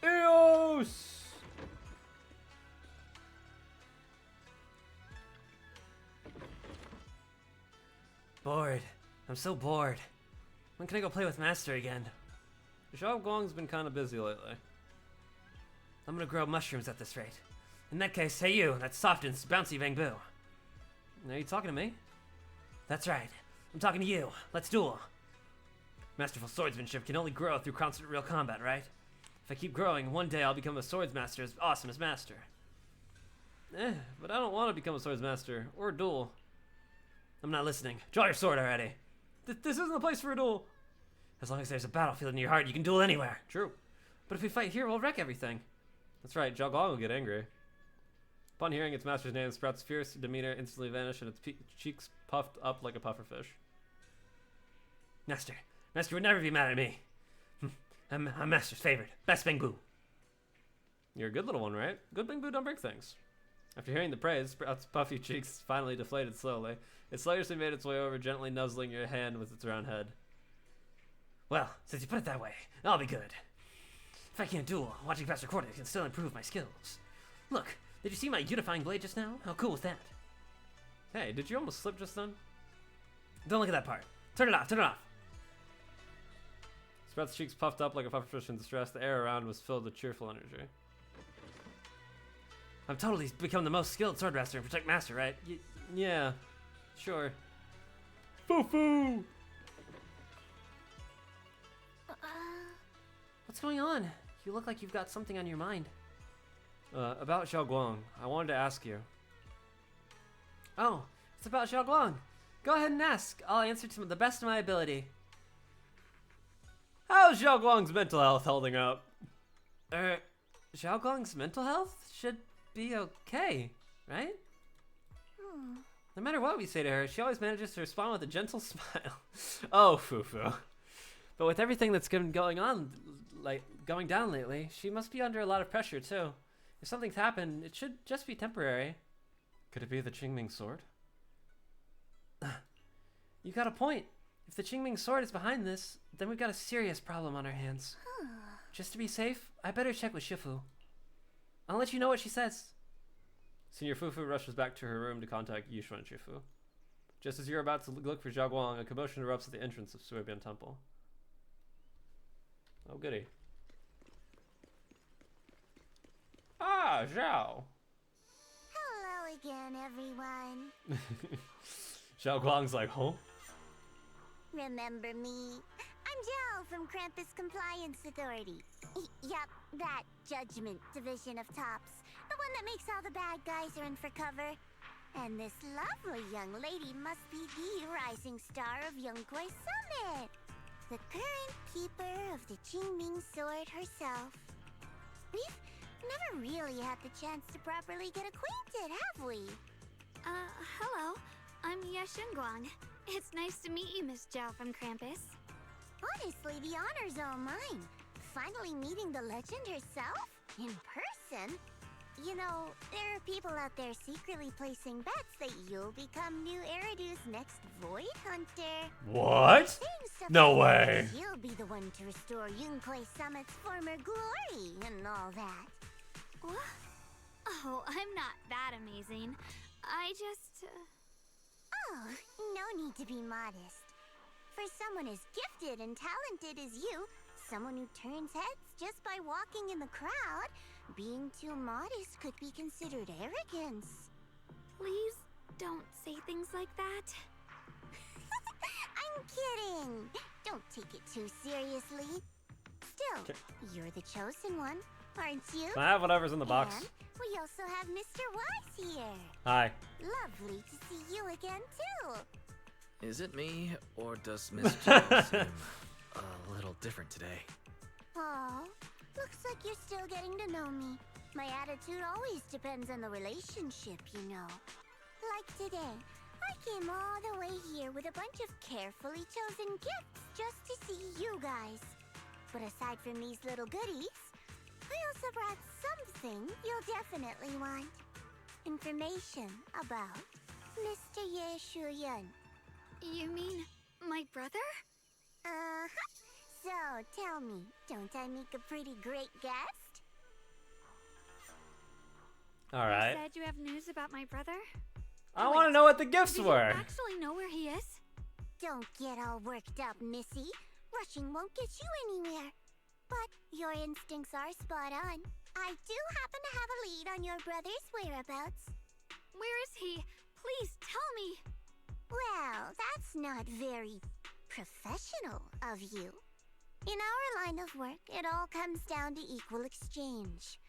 B: Eos! Bored. I'm so bored. When can I go play with Master again? Zhao Guang's been kind of busy lately. I'm gonna grow mushrooms at this rate. In that case, hey you, that soft and bouncy Bang Boo. Are you talking to me? That's right. I'm talking to you. Let's duel. Masterful swordsmanship can only grow through constant real combat, right? If I keep growing, one day I'll become a swordsmaster as awesome as Master. But I don't want to become a swordsmaster or duel. I'm not listening. Draw your sword already. This isn't the place for a duel. As long as there's a battlefield in your heart, you can duel anywhere. True. But if we fight here, we'll wreck everything. That's right, Zhao Guang will get angry. Upon hearing its master's name, Sprout's fierce demeanor instantly vanished and its cheeks puffed up like a pufferfish. Master would never be mad at me. I'm Master's favorite. Best Bang Boo. You're a good little one, right? Good Bang Boo don't break things. After hearing the praise, Sprout's puffy cheeks finally deflated slowly. It slightly made its way over, gently nuzzling your hand with its round head. Well, since you put it that way, I'll be good. If I can't duel, watching past recordings can still improve my skills. Look, did you see my unifying blade just now? How cool was that? Hey, did you almost slip just then? Don't look at that part. Turn it off, turn it off! Sprout's cheeks puffed up like a pufferfish in distress. The air around was filled with cheerful energy. I've totally become the most skilled swordmaster and protect master, right? Yeah, sure. Foo-foo! What's going on? You look like you've got something on your mind. About Zhao Guang. I wanted to ask you. Oh, it's about Zhao Guang. Go ahead and ask. I'll answer to the best of my ability. How's Zhao Guang's mental health holding up? Zhao Guang's mental health should be okay, right? No matter what we say to her, she always manages to respond with a gentle smile. Oh, Fufu. But with everything that's been going down lately, she must be under a lot of pressure too. If something's happened, it should just be temporary. Could it be the Qingming sword? You got a point. If the Qingming sword is behind this, then we've got a serious problem on our hands. Just to be safe, I better check with Shifu. I'll let you know what she says. Senior Fufu rushes back to her room to contact Yushuan and Shifu. Just as you're about to look for Zhao Guang, a commotion erupts at the entrance of Suibian Temple. Oh, goody. Ah, Zhao!
F: Hello again, everyone.
B: Zhao Guang's like, huh?
F: Remember me? I'm Jill from Krampus Compliance Authority. Yup, that Judgment Division of Tops. The one that makes all the bad guys run for cover. And this lovely young lady must be the rising star of Yunkwei Summit. The current keeper of the Qingming Sword herself. We've never really had the chance to properly get acquainted, have we?
C: Hello. I'm Yashunguang. It's nice to meet you, Miss Zhao from Krampus.
F: Honestly, the honor's all mine. Finally meeting the legend herself? In person? You know, there are people out there secretly placing bets that you'll become new Eridu's next Void Hunter.
B: What?
F: Saying stuff
B: No
F: like
B: way.
F: You'll be the one to restore Yunkwei Summit's former glory and all that.
C: What? Oh, I'm not that amazing. I just...
F: Oh, no need to be modest. For someone as gifted and talented as you, someone who turns heads just by walking in the crowd, being too modest could be considered arrogance.
C: Please don't say things like that.
F: I'm kidding. Don't take it too seriously. Still, you're the chosen one, aren't you?
B: Can I have whatever's in the box?
F: And we also have Mr. Wise here.
B: Hi.
F: Lovely to see you again, too.
H: Is it me, or does Miss Jill seem a little different today?
F: Aw, looks like you're still getting to know me. My attitude always depends on the relationship, you know. Like today, I came all the way here with a bunch of carefully chosen gifts just to see you guys. But aside from these little goodies, I also brought something you'll definitely want. Information about Mr. Ye Shuyun.
C: You mean my brother?
F: Uh-huh. So, tell me, don't I make a pretty great guest?
B: Alright.
C: You said you have news about my brother?
B: I want to know what the gifts
C: Do
B: were.
C: you actually know where he is?
F: Don't get all worked up, Missy. Rushing won't get you anywhere. But your instincts are spot on. I do happen to have a lead on your brother's whereabouts.
C: Where is he? Please tell me.
F: Well, that's not very professional of you. In our line of work, it all comes down to equal exchange.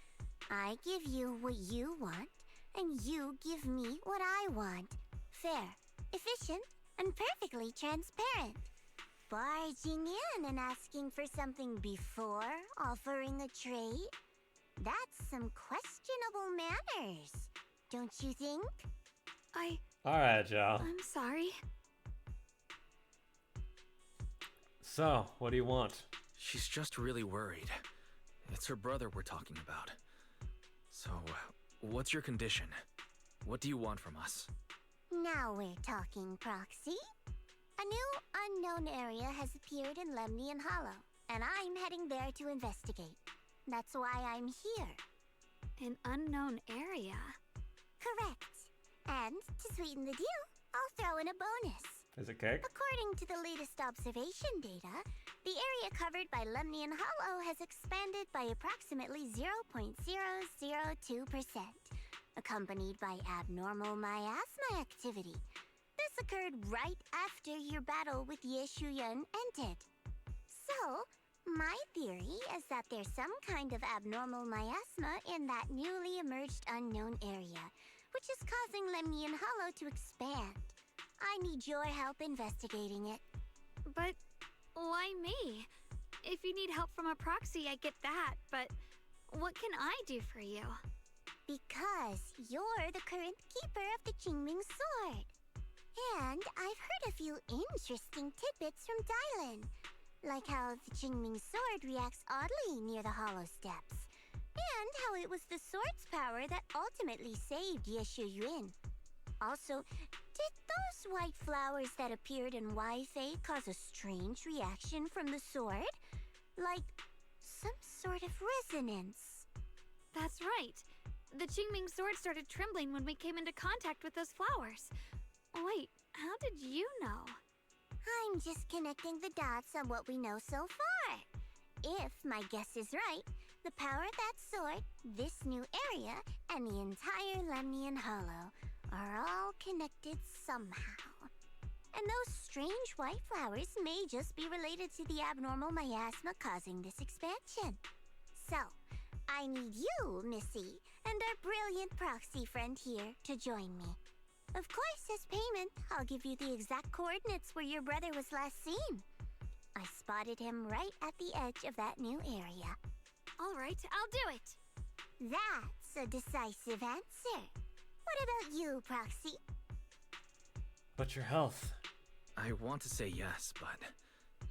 F: I give you what you want, and you give me what I want. Fair, efficient, and perfectly transparent. Barging in and asking for something before offering a trade? That's some questionable manners, don't you think?
B: Alright, Joe.
C: I'm sorry.
B: So, what do you want?
H: She's just really worried. It's her brother we're talking about. So, what's your condition? What do you want from us?
F: Now we're talking, Proxy. A new unknown area has appeared in Lemnian Hollow, and I'm heading there to investigate. That's why I'm here.
C: An unknown area?
F: Correct. And to sweeten the deal, I'll throw in a bonus.
B: Is it cake?
F: According to the latest observation data, the area covered by Lemnian Hollow has expanded by approximately 0.002%, accompanied by abnormal miasma activity. This occurred right after your battle with Ye Shuyun ended. So, my theory is that there's some kind of abnormal miasma in that newly emerged unknown area, which is causing Lemnian Hollow to expand. I need your help investigating it.
C: But why me? If you need help from a proxy, I get that, but what can I do for you?
F: Because you're the current keeper of the Qingming Sword. And I've heard a few interesting tidbits from Dylan, like how the Qingming Sword reacts oddly near the Hollow Steps, and how it was the sword's power that ultimately saved Ye Shuyun. Also, did those white flowers that appeared in Waifei cause a strange reaction from the sword? Like some sort of resonance?
C: That's right. The Qingming sword started trembling when we came into contact with those flowers. Wait, how did you know?
F: I'm just connecting the dots on what we know so far. If my guess is right, the power of that sword, this new area, and the entire Lemnian Hollow are all connected somehow. And those strange white flowers may just be related to the abnormal miasma causing this expansion. So, I need you, Missy, and our brilliant proxy friend here to join me. Of course, as payment, I'll give you the exact coordinates where your brother was last seen. I spotted him right at the edge of that new area.
C: All right, I'll do it.
F: That's a decisive answer. What about you, Proxy?
B: What's your health?
H: I want to say yes, but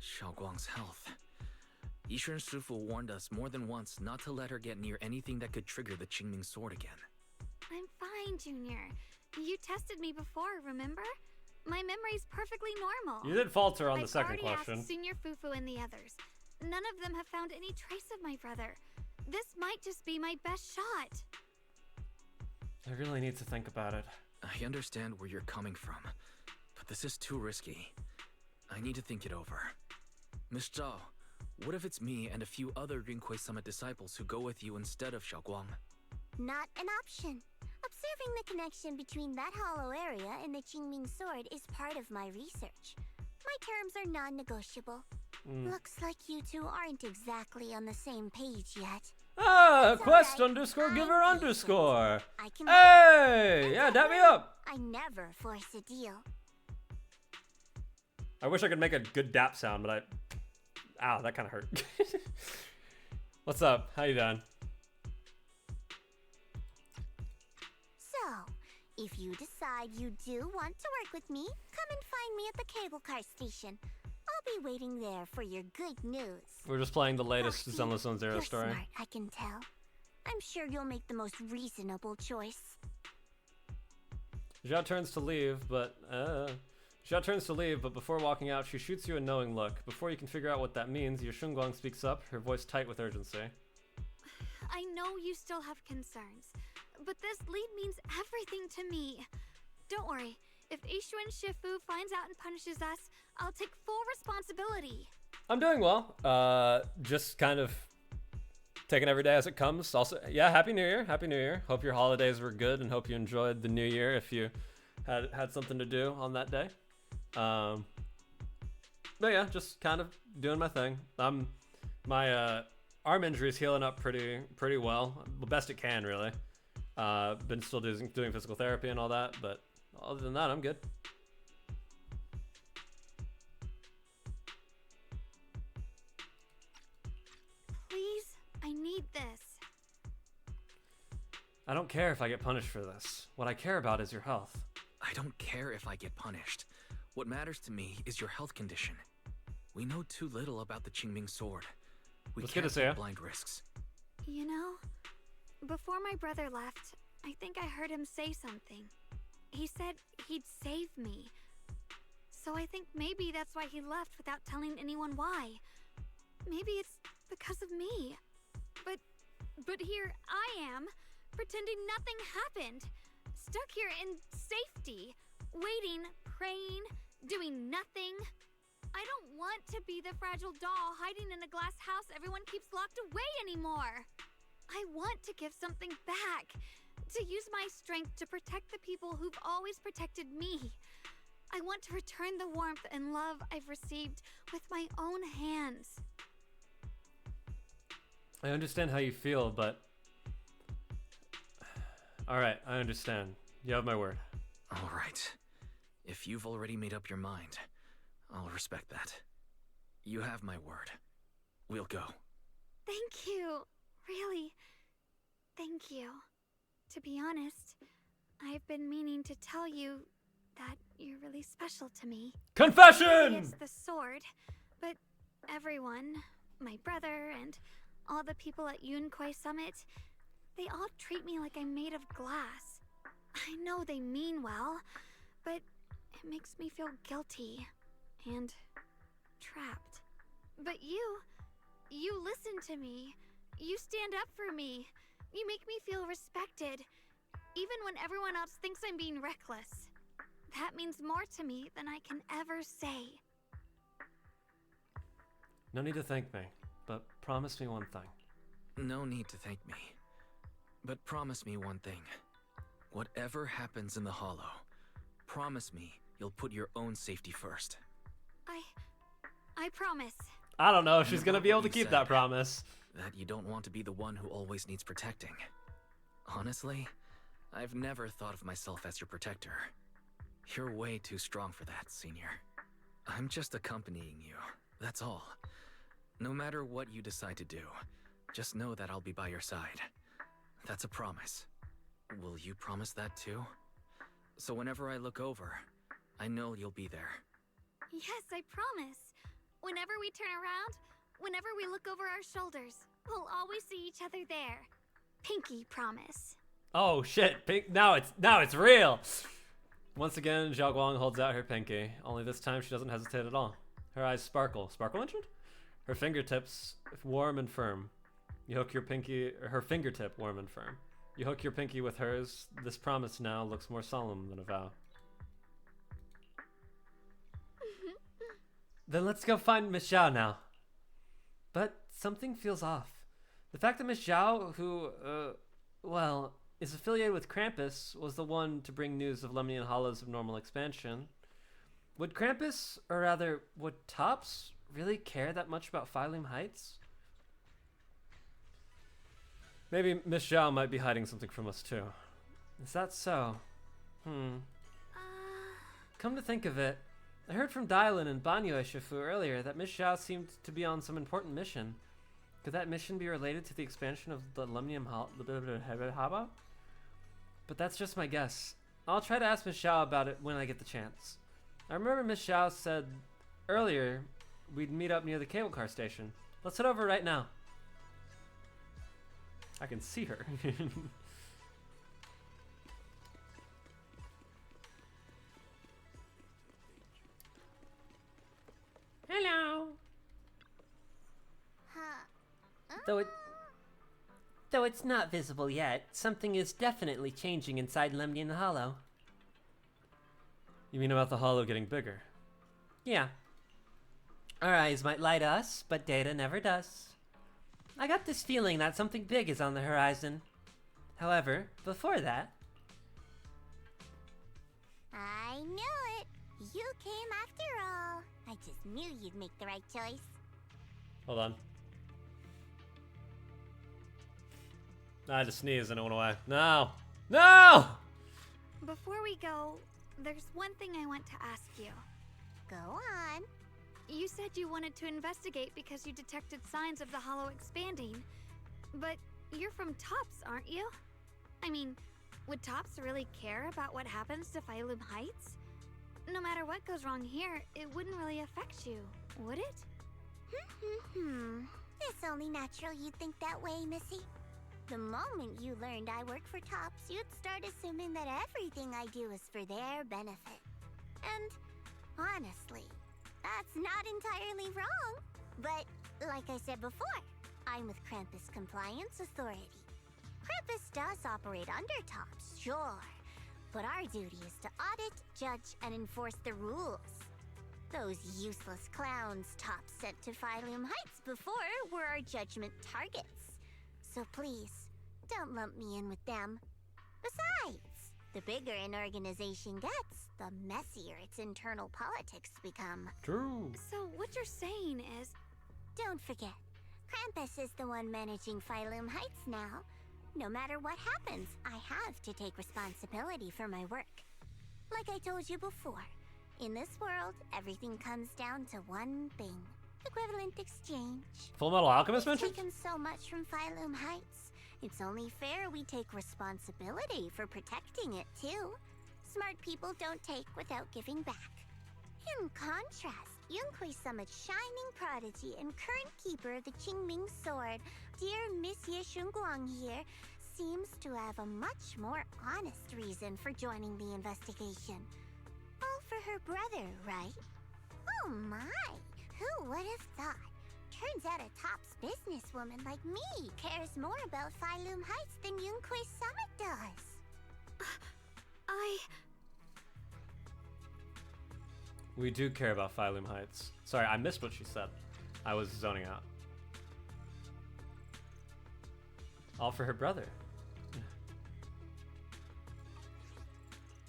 H: Xiaoguang's health. Yishen Shifu warned us more than once not to let her get near anything that could trigger the Qingming sword again.
C: I'm fine, Junior. You tested me before, remember? My memory's perfectly normal.
B: You did falter on the second
C: I've
B: question.
C: already asked Senior Fufu and the others. None of them have found any trace of my brother. This might just be my best shot.
B: I really need to think about it.
H: I understand where you're coming from, but this is too risky. I need to think it over. Miss Zhao, what if it's me and a few other Rinkwei Summit disciples who go with you instead of Xiaoguang?
F: Not an option. Observing the connection between that hollow area and the Qingming sword is part of my research. My terms are non-negotiable. Looks like you two aren't exactly on the same page yet.
B: Ah,
F: That's
B: quest
F: alright.
B: underscore
F: I'm
B: giver
F: patient.
B: underscore.
F: I can
B: Hey!
F: wait.
B: Yeah,
F: And
B: dap me
F: don't worry,
B: up.
F: I never force a deal.
B: I wish I could make a good dap sound, but ow, that kind of hurt. What's up? How you doing?
F: So, if you decide you do want to work with me, come and find me at the cable car station. I'll be waiting there for your good news.
B: We're just playing the latest
F: Proxy,
B: Zenless Zone Zero
F: you're
B: story.
F: smart, I can tell. I'm sure you'll make the most reasonable choice.
B: Zhao turns to leave, but before walking out, she shoots you a knowing look. Before you can figure out what that means, your Shunguang speaks up, her voice tight with urgency.
C: I know you still have concerns, but this lead means everything to me. Don't worry. If Ishuan Shifu finds out and punishes us, I'll take full responsibility.
B: I'm doing well. Just kind of taking every day as it comes. Also, yeah, Happy New Year. Happy New Year. Hope your holidays were good and hope you enjoyed the new year if you had something to do on that day. But yeah, just kind of doing my thing. My arm injury is healing up pretty well. The best it can, really. Been still doing physical therapy and all that, but other than that, I'm good.
C: Please, I need this.
B: I don't care if I get punished for this. What I care about is your health.
H: I don't care if I get punished. What matters to me is your health condition. We know too little about the Qingming sword. We
B: Let's get
H: can't
B: to see ya.
H: take blind risks.
C: You know, before my brother left, I think I heard him say something. He said he'd save me. So I think maybe that's why he left without telling anyone why. Maybe it's because of me. But here I am, pretending nothing happened. Stuck here in safety, waiting, praying, doing nothing. I don't want to be the fragile doll hiding in a glass house everyone keeps locked away anymore. I want to give something back, to use my strength to protect the people who've always protected me. I want to return the warmth and love I've received with my own hands.
B: I understand how you feel, but... Alright, I understand. You have my word.
H: All right. If you've already made up your mind, I'll respect that. You have my word. We'll go.
C: Thank you. Really, thank you. To be honest, I've been meaning to tell you that you're really special to me.
B: Confession!
C: It's the sword, but everyone, my brother and all the people at Yunquei Summit, they all treat me like I'm made of glass. I know they mean well, but it makes me feel guilty and trapped. But you listen to me. You stand up for me. You make me feel respected, even when everyone else thinks I'm being reckless. That means more to me than I can ever say.
B: No need to thank me, but promise me one thing.
H: No need to thank me. But promise me one thing. Whatever happens in the Hollow, promise me you'll put your own safety first.
C: I promise.
B: I don't know if she's
H: And
B: gonna
H: about
B: be able
H: what
B: to
H: you
B: keep that
H: said,
B: promise.
H: That you don't want to be the one who always needs protecting. Honestly, I've never thought of myself as your protector. You're way too strong for that, Senior. I'm just accompanying you, that's all. No matter what you decide to do, just know that I'll be by your side. That's a promise. Will you promise that too? So whenever I look over, I know you'll be there.
C: Yes, I promise. Whenever we turn around, whenever we look over our shoulders, we'll always see each other there. Pinky promise.
B: Oh shit! Now it's real. Once again, Xiao Guang holds out her pinky. Only this time she doesn't hesitate at all. Her eyes sparkle. Sparkle mentioned? Her fingertips warm and firm. You hook your pinky. Her fingertip warm and firm. You hook your pinky with hers. This promise now looks more solemn than a vow. Then let's go find Miss Zhao now. But something feels off. The fact that Miss Zhao, who, well, is affiliated with Krampus, was the one to bring news of Lemnian Hollow's abnormal expansion. Would Krampus, or rather, would Tops, really care that much about Phylum Heights? Maybe Miss Zhao might be hiding something from us too. Is that so? Come to think of it, I heard from Dylan and Banyo Shifu earlier that Miss Zhao seemed to be on some important mission. Could that mission be related to the expansion of the Lemnium Haba? But that's just my guess. I'll try to ask Miss Zhao about it when I get the chance. I remember Miss Zhao said earlier we'd meet up near the cable car station. Let's head over right now. I can see her. Hello. Though it's not visible yet, something is definitely changing inside Lemnian Hollow. You mean about the hollow getting bigger? Yeah. Our eyes might lie to us, but data never does. I got this feeling that something big is on the horizon. However, before that...
F: I knew it! You came after all. I just knew you'd make the right choice.
B: Hold on. I just sneezed and it went away. No! No!
C: Before we go, there's one thing I want to ask you.
F: Go on.
C: You said you wanted to investigate because you detected signs of the Hollow expanding. But you're from Tops, aren't you? I mean, would Tops really care about what happens to Phylum Heights? No matter what goes wrong here, it wouldn't really affect you, would it?
F: It's only natural you'd think that way, Missy. The moment you learned I work for Tops, you'd start assuming that everything I do is for their benefit. And honestly, that's not entirely wrong. But like I said before, I'm with Krampus Compliance Authority. Krampus does operate under Tops, sure. But our duty is to audit, judge, and enforce the rules. Those useless clowns Tops sent to Phylum Heights before were our judgment targets. So please, don't lump me in with them. Besides, the bigger an organization gets, the messier its internal politics become.
B: True.
C: So what you're saying is...
F: Don't forget, Krampus is the one managing Phylum Heights now. No matter what happens, I have to take responsibility for my work. Like I told you before, in this world, everything comes down to one thing. Equivalent exchange.
B: Full Metal Alchemist
F: We've
B: mentioned?
F: taken so much from Phylum Heights. It's only fair we take responsibility for protecting it, too. Smart people don't take without giving back. In contrast, Yunhui Summit's shining prodigy and current keeper of the Qingming Sword, dear Miss Ye Shunguang here, seems to have a much more honest reason for joining the investigation. All for her brother, right? Oh my! Who would have thought? Turns out a Tops businesswoman like me cares more about Phylum Heights than Yunhui Summit does.
B: We do care about Phylum Heights. Sorry, I missed what she said. I was zoning out. All for her brother.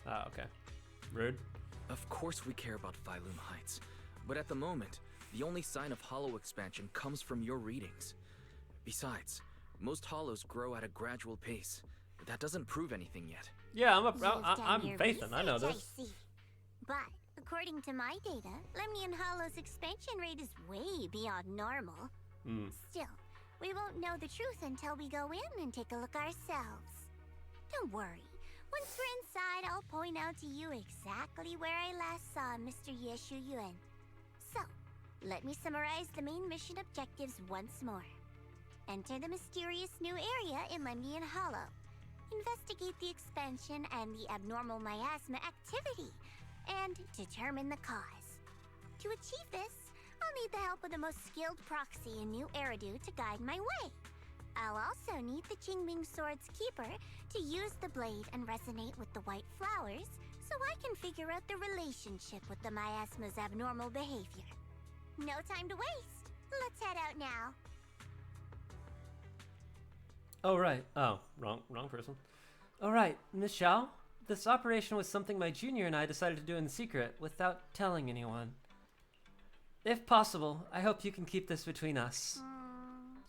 B: Oh, okay. Rude.
H: Of course we care about Phylum Heights, but at the moment, the only sign of hollow expansion comes from your readings. Besides, most hollows grow at a gradual pace. That doesn't prove anything yet.
B: Yeah,
F: You've
B: I'm
F: done your
B: Phaethon, I know
F: research,
B: this.
F: I see. But according to my data, Lemnian Hollow's expansion rate is way beyond normal. Still, we won't know the truth until we go in and take a look ourselves. Don't worry. Once we're inside, I'll point out to you exactly where I last saw Mr. Yeshu Yuan. So, let me summarize the main mission objectives once more. Enter the mysterious new area in Lemnian Hollow. Investigate the expansion and the abnormal miasma activity, and determine the cause. To achieve this, I'll need the help of the most skilled proxy in New Eridu to guide my way. I'll also need the Qingming Sword's keeper to use the blade and resonate with the white flowers so I can figure out the relationship with the miasma's abnormal behavior. No time to waste. Let's head out now.
B: Oh, right. Oh, wrong person. All right, Miss Xiao. This operation was something my junior and I decided to do in secret without telling anyone. If possible, I hope you can keep this between us.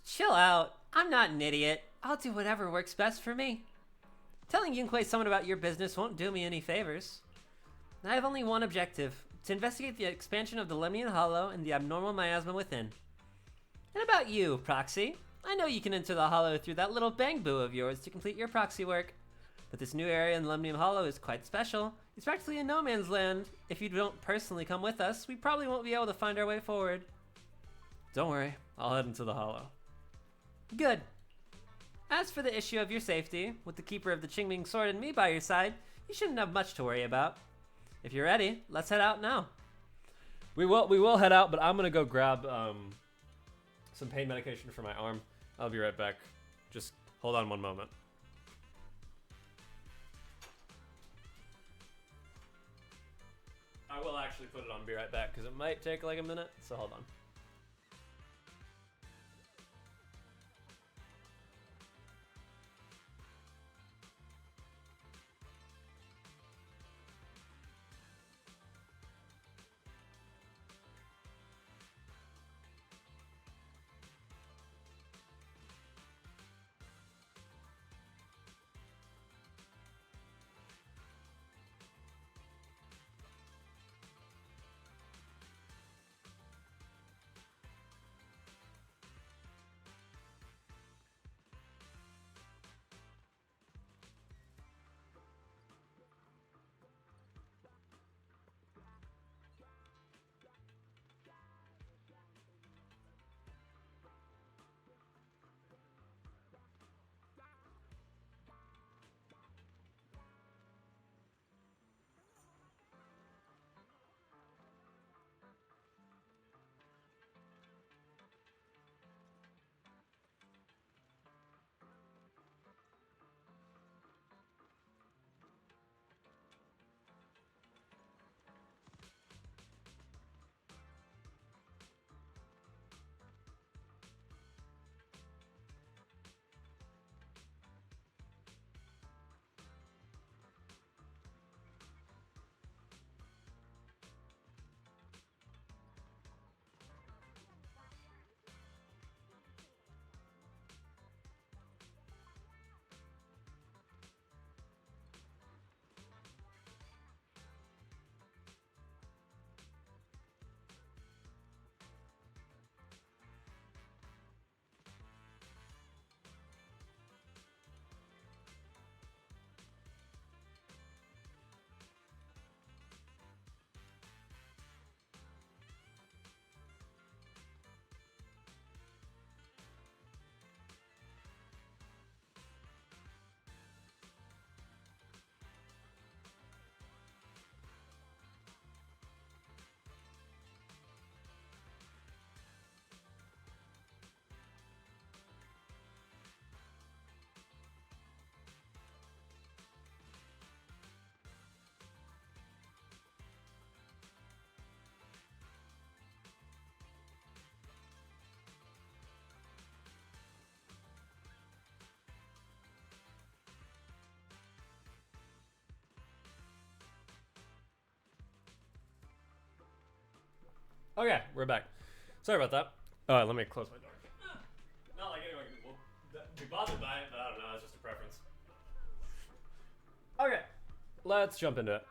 B: Chill out. I'm not an idiot. I'll do whatever works best for me. Telling Yunquei someone about your business won't do me any favors. I have only one objective, to investigate the expansion of the Lemnian Hollow and the abnormal miasma within. And about you, Proxy. I know you can enter the Hollow through that little bang-boo of yours to complete your proxy work. But this new area in Lemnian Hollow is quite special. It's practically a no man's land. If you don't personally come with us, we probably won't be able to find our way forward. Don't worry, I'll head into the Hollow. Good. As for the issue of your safety, with the keeper of the Qingming Sword and me by your side, you shouldn't have much to worry about. If you're ready, let's head out now. We will head out, but I'm gonna go grab some pain medication for my arm. I'll be right back. Just hold on one moment. I will actually put it on Be Right Back because it might take like a minute, so hold on. Okay, we're back. Sorry about that. Let me close my door. Not like anyone will be bothered by it, but I don't know. It's just a preference. Okay, let's jump into it.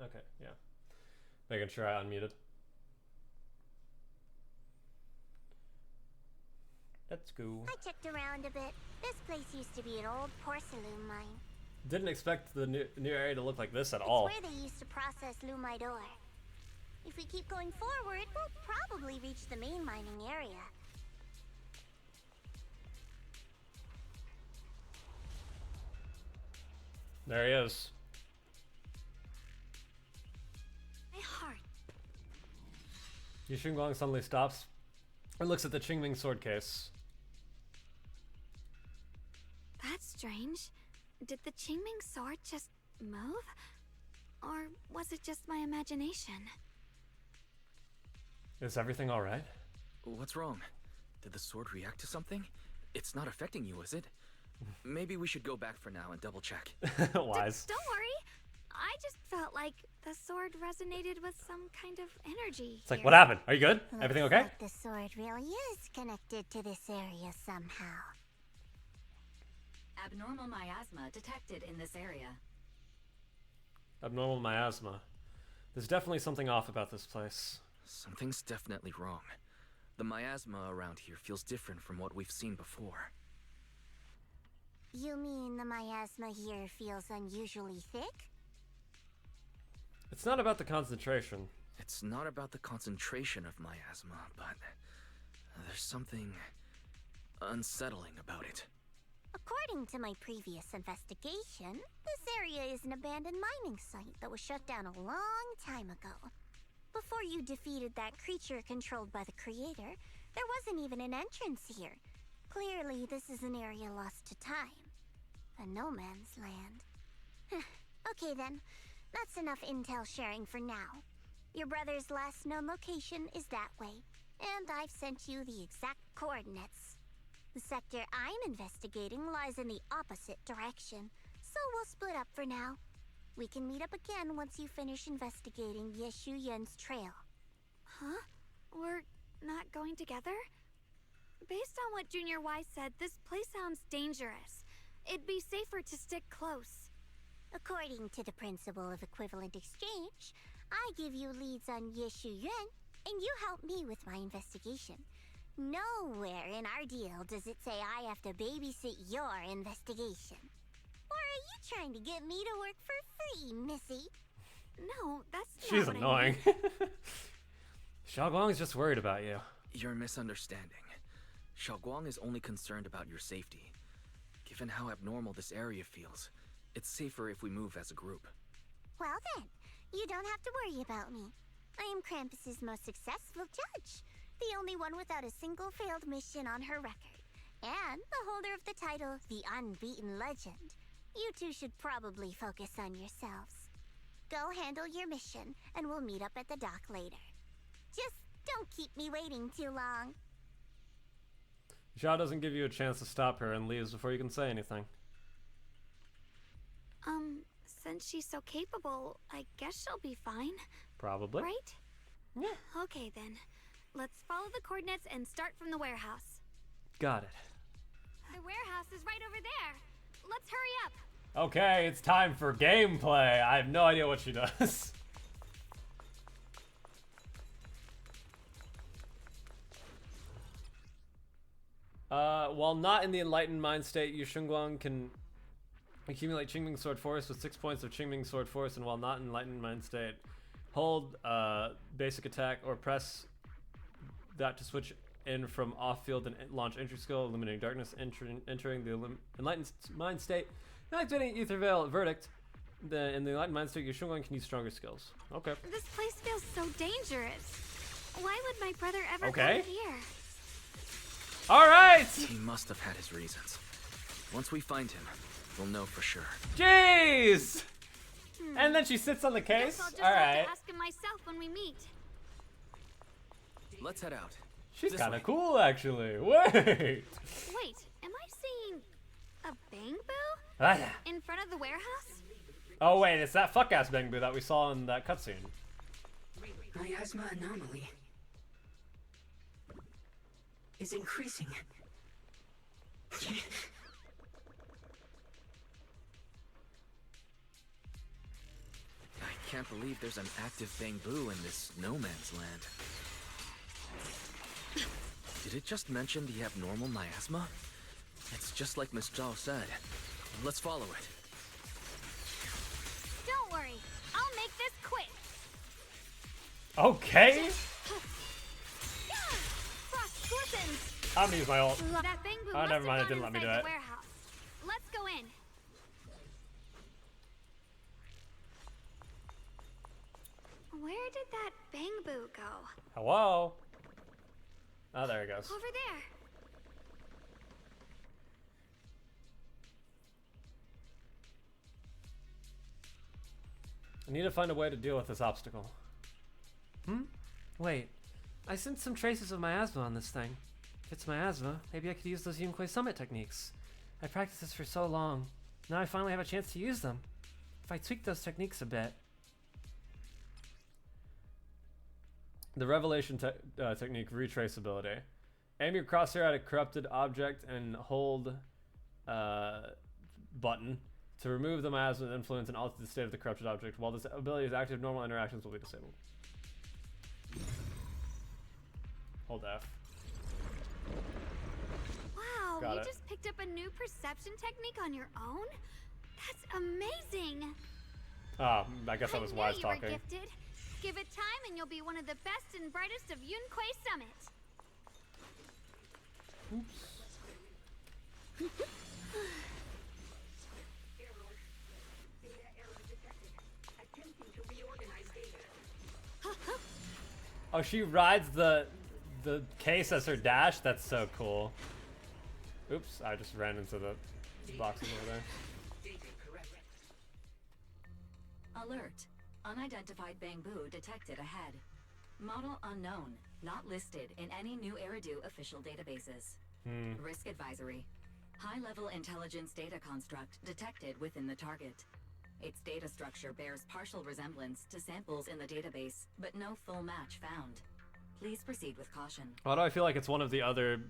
B: Okay, yeah. Making sure I unmuted. Let's go.
F: I checked around a bit. This place used to be an old porcelain mine.
B: Didn't expect the new area to look like this at all.
F: It's where they used to process lumite ore. If we keep going forward, we'll probably reach the main mining area.
B: There he is.
C: My heart.
B: Yishun Guang suddenly stops and looks at the Qingming sword case.
C: That's strange. Did the Qingming sword just move? Or was it just my imagination?
B: Is everything alright?
H: What's wrong? Did the sword react to something? It's not affecting you, is it? Maybe we should go back for now and double check.
B: Wise.
C: Don't worry. I just felt like the sword resonated with some kind of energy.
B: It's like, what happened? Are you good? Everything okay?
F: Like the sword really is connected to this area somehow.
K: Abnormal miasma detected in this area.
B: Abnormal miasma. There's definitely something off about this place.
H: Something's definitely wrong. The miasma around here feels different from what we've seen before.
F: You mean the miasma here feels unusually thick?
B: It's not about the concentration.
H: It's not about the concentration of miasma, but there's something unsettling about it.
F: According to my previous investigation, this area is an abandoned mining site that was shut down a long time ago. Before you defeated that creature controlled by the Creator, there wasn't even an entrance here. Clearly, this is an area lost to time. A no man's land. Okay then, that's enough intel sharing for now. Your brother's last known location is that way, and I've sent you the exact coordinates. The sector I'm investigating lies in the opposite direction, so we'll split up for now. We can meet up again once you finish investigating Yeshu Yen's trail.
C: Huh? We're not going together? Based on what Junior Y said, this place sounds dangerous. It'd be safer to stick close.
F: According to the principle of equivalent exchange, I give you leads on Yeshu Yuan, and you help me with my investigation. Nowhere in our deal does it say I have to babysit your investigation. Or are you trying to get me to work for free, Missy?
C: No, that's not
B: She's
C: what
B: annoying.
C: I mean.
B: Xiaoguang's just worried about you.
H: You're misunderstanding. Xiaoguang is only concerned about your safety. Given how abnormal this area feels, it's safer if we move as a group.
F: Well then, you don't have to worry about me. I am Krampus's most successful judge, the only one without a single failed mission on her record, and the holder of the title, the Unbeaten Legend. You two should probably focus on yourselves. Go handle your mission, and we'll meet up at the dock later. Just don't keep me waiting too long.
B: Zhao doesn't give you a chance to stop her and leaves before you can say anything.
C: Since she's so capable, I guess she'll be fine.
B: Probably.
C: Right?
B: Yeah.
C: Okay then. Let's follow the coordinates and start from the warehouse.
B: Got it.
C: The warehouse is right over there. Let's hurry up.
B: Okay, it's time for gameplay. I have no idea what she does. While not in the enlightened mind state, Yu Shengguang can accumulate Qingming Sword Force with 6 points of Qingming Sword Force, and while not in enlightened mind state, hold basic attack or press that to switch in from off-field and launch entry skill, Illuminating Darkness, entering the enlightened mind state, and activating Ether Veil Verdict. In the enlightened mind state, Yu Shengguang can use stronger skills. Okay.
C: This place feels so dangerous. Why would my brother ever
B: Okay.
C: go here?
B: All right.
H: He must have had his reasons. Once we find him, we'll know for sure.
B: Jeez. And then she sits on the case.
C: Guess I'll just
B: All
C: have
B: right.
C: to ask him myself when we meet.
H: Let's head out.
B: She's
H: This
B: kind
H: way.
B: of cool, actually. Wait.
C: Wait, am I seeing a bang boo
B: Ah,
C: in front of the warehouse?
B: Oh wait, it's that fuck-ass Bangbu that we saw in that cutscene.
L: Miasma anomaly is increasing.
H: I can't believe there's an active Bangbu in this no man's land. Did it just mention the abnormal miasma? It's just like Miss Zhao said. Let's follow it.
F: Don't worry, I'll make this quick.
B: Okay.
F: Frost glistens.
B: I'm gonna use my ult.
F: That Bangbu
B: Oh,
F: must
B: never mind,
F: have
B: it didn't
F: gone
B: let me do
F: inside
B: it.
F: the warehouse. Let's go in. Where did that Bangbu go?
B: Hello? Oh, there it goes.
F: Over there.
B: I need to find a way to deal with this obstacle. Wait. I sensed some traces of miasma on this thing. If it's miasma, maybe I could use those Yunquei Summit techniques. I practiced this for so long. Now I finally have a chance to use them. If I tweak those techniques a bit. The revelation technique, retraceability. Aim your crosshair at a corrupted object and hold button to remove the miasma influence and alter the state of the corrupted object. While this ability is active, normal interactions will be disabled. Hold F.
C: Wow,
B: Got
C: you
B: it.
C: just picked up a new perception technique on your own? That's amazing.
B: Ah, I guess that was
C: I
B: wise
C: knew you were
B: talking.
C: gifted. Give it time and you'll be one of the best and brightest of Yunquei Summit.
B: Oh, she rides the case as her dash? That's so cool. Oops, I just ran into the boxes over there.
K: Alert. Unidentified Bangbu detected ahead. Model unknown. Not listed in any new Eridu official databases. Risk advisory. High-level intelligence data construct detected within the target. Its data structure bears partial resemblance to samples in the database, but no full match found. Please proceed with caution.
B: Why do I feel like it's one of the other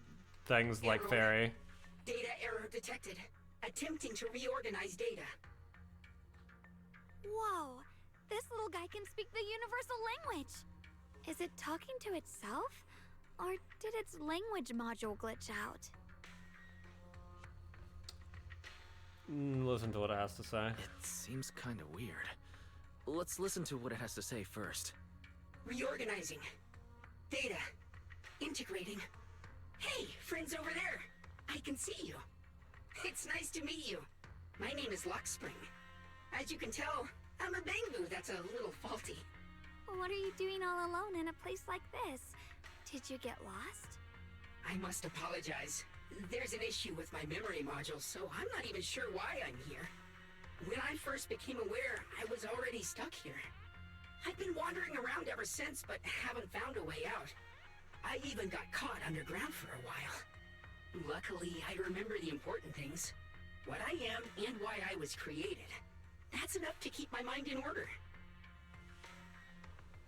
B: things like
L: Error.
B: Fairy?
L: Data error detected. Attempting to reorganize data.
C: Whoa, this little guy can speak the universal language. Is it talking to itself? Or did its language module glitch out?
B: Listen to what it has to say.
H: It seems kind of weird. Let's listen to what it has to say first.
L: Reorganizing. Data. Integrating. Hey, friends over there. I can see you. It's nice to meet you. My name is Luckspring. As you can tell, I'm a Bangbu that's a little faulty.
C: What are you doing all alone in a place like this? Did you get lost?
L: I must apologize. There's an issue with my memory module, so I'm not even sure why I'm here. When I first became aware, I was already stuck here. I've been wandering around ever since, but haven't found a way out. I even got caught underground for a while. Luckily, I remember the important things. What I am and why I was created. That's enough to keep my mind in order.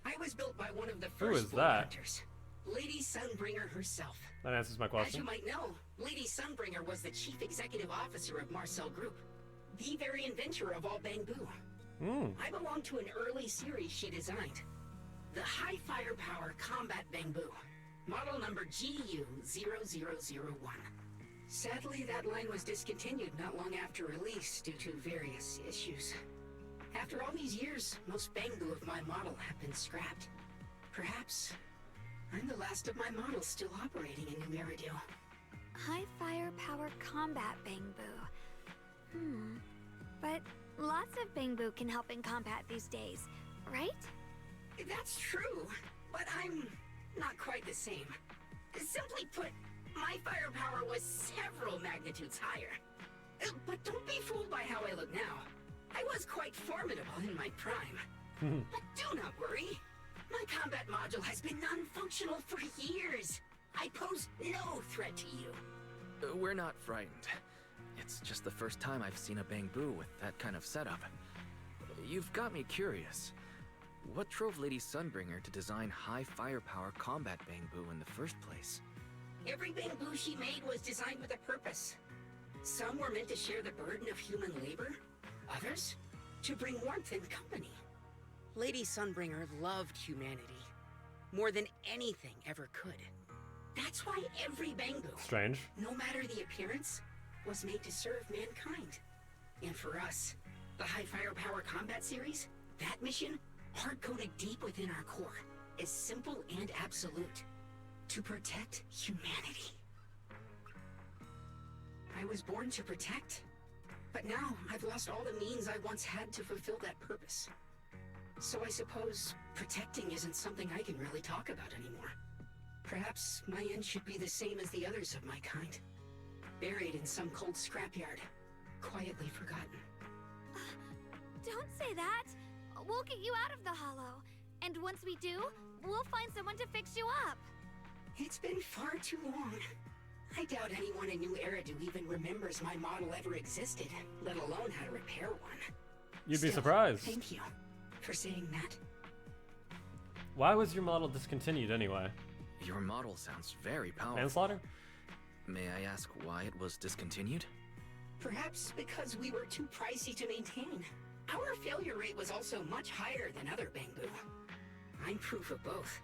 L: I was built by one of the
B: Who
L: first
B: is that?
L: hunters, Lady Sunbringer herself.
B: That answers my
L: As you
B: question.
L: might know, Lady Sunbringer was the chief executive officer of Marcel Group, the very inventor of all Bangbu. I belong to an early series she designed, the High Firepower Combat Bangbu, model number GU0001. Sadly, that line was discontinued not long after release due to various issues. After all these years, most Bangbu of my model have been scrapped. Perhaps I'm the last of my models still operating in New Eridu.
C: High firepower combat Bangbu. But lots of Bangbu can help in combat these days, right?
L: That's true, but I'm not quite the same. Simply put, my firepower was several magnitudes higher. But don't be fooled by how I look now. I was quite formidable in my prime. But do not worry. My combat module has been non-functional for years. I pose no threat to you.
H: We're not frightened. It's just the first time I've seen a Bangbu with that kind of setup. you've got me curious. What drove Lady Sunbringer to design high firepower combat Bangbu in the first place?
L: Every Bangbu she made was designed with a purpose. Some were meant to share the burden of human labor, others to bring warmth and company. Lady Sunbringer loved humanity more than anything ever could. That's why every Bangbu,
B: Strange.
L: no matter the appearance, was made to serve mankind. And for us, the High Firepower Combat Series, that mission, hard-coded deep within our core, is simple and absolute. To protect humanity. I was born to protect, but now I've lost all the means I once had to fulfill that purpose. So I suppose protecting isn't something I can really talk about anymore. Perhaps my end should be the same as the others of my kind. Buried in some cold scrapyard, quietly forgotten.
C: Don't say that! We'll get you out of the hollow. And once we do, we'll find someone to fix you up.
L: It's been far too long. I doubt anyone in New Eridu even remembers my model ever existed, let alone how to repair one.
B: You'd be
L: Still,
B: surprised.
L: Thank you for saying that.
B: Why was your model discontinued anyway?
H: Your model sounds very powerful.
B: Manslaughter?
H: May I ask why it was discontinued?
L: Perhaps because we were too pricey to maintain. Our failure rate was also much higher than other Bangbu. I'm proof of both.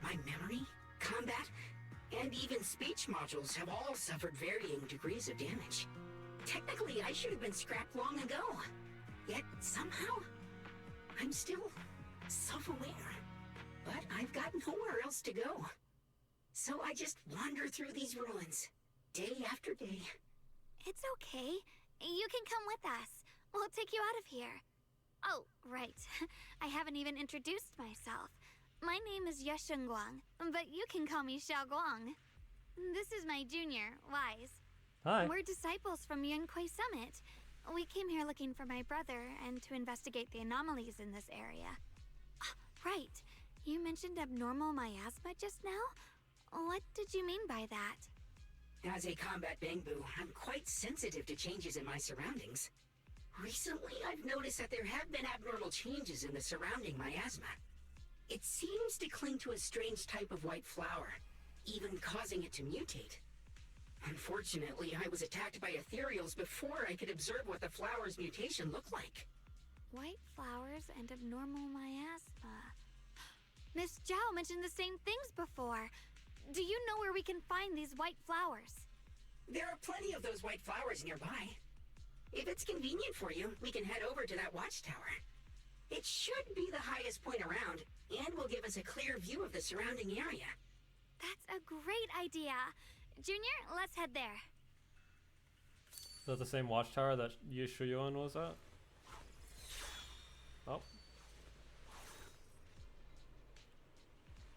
L: My memory, combat, and even speech modules have all suffered varying degrees of damage. Technically, I should have been scrapped long ago. Yet, somehow, I'm still self-aware. But I've got nowhere else to go. So I just wander through these ruins, day after day.
C: It's okay. You can come with us. We'll take you out of here. Oh, right. I haven't even introduced myself. My name is Guang, but you can call me Xiaoguang. This is my junior, Wise.
B: Hi.
C: We're disciples from Yunquei Summit. We came here looking for my brother and to investigate the anomalies in this area. Right. You mentioned abnormal miasma just now? What did you mean by that?
L: As a combat Bangbu, I'm quite sensitive to changes in my surroundings. Recently, I've noticed that there have been abnormal changes in the surrounding miasma. It seems to cling to a strange type of white flower, even causing it to mutate. Unfortunately, I was attacked by ethereals before I could observe what the flower's mutation looked like.
C: White flowers and abnormal miasma. Miss Zhao mentioned the same things before. Do you know where we can find these white flowers?
L: There are plenty of those white flowers nearby. If it's convenient for you, we can head over to that watchtower. It should be the highest point around, and will give us a clear view of the surrounding area.
C: That's a great idea. Junior, let's head there.
B: Is that the same watchtower that Yu Shuyuan was at? Oh.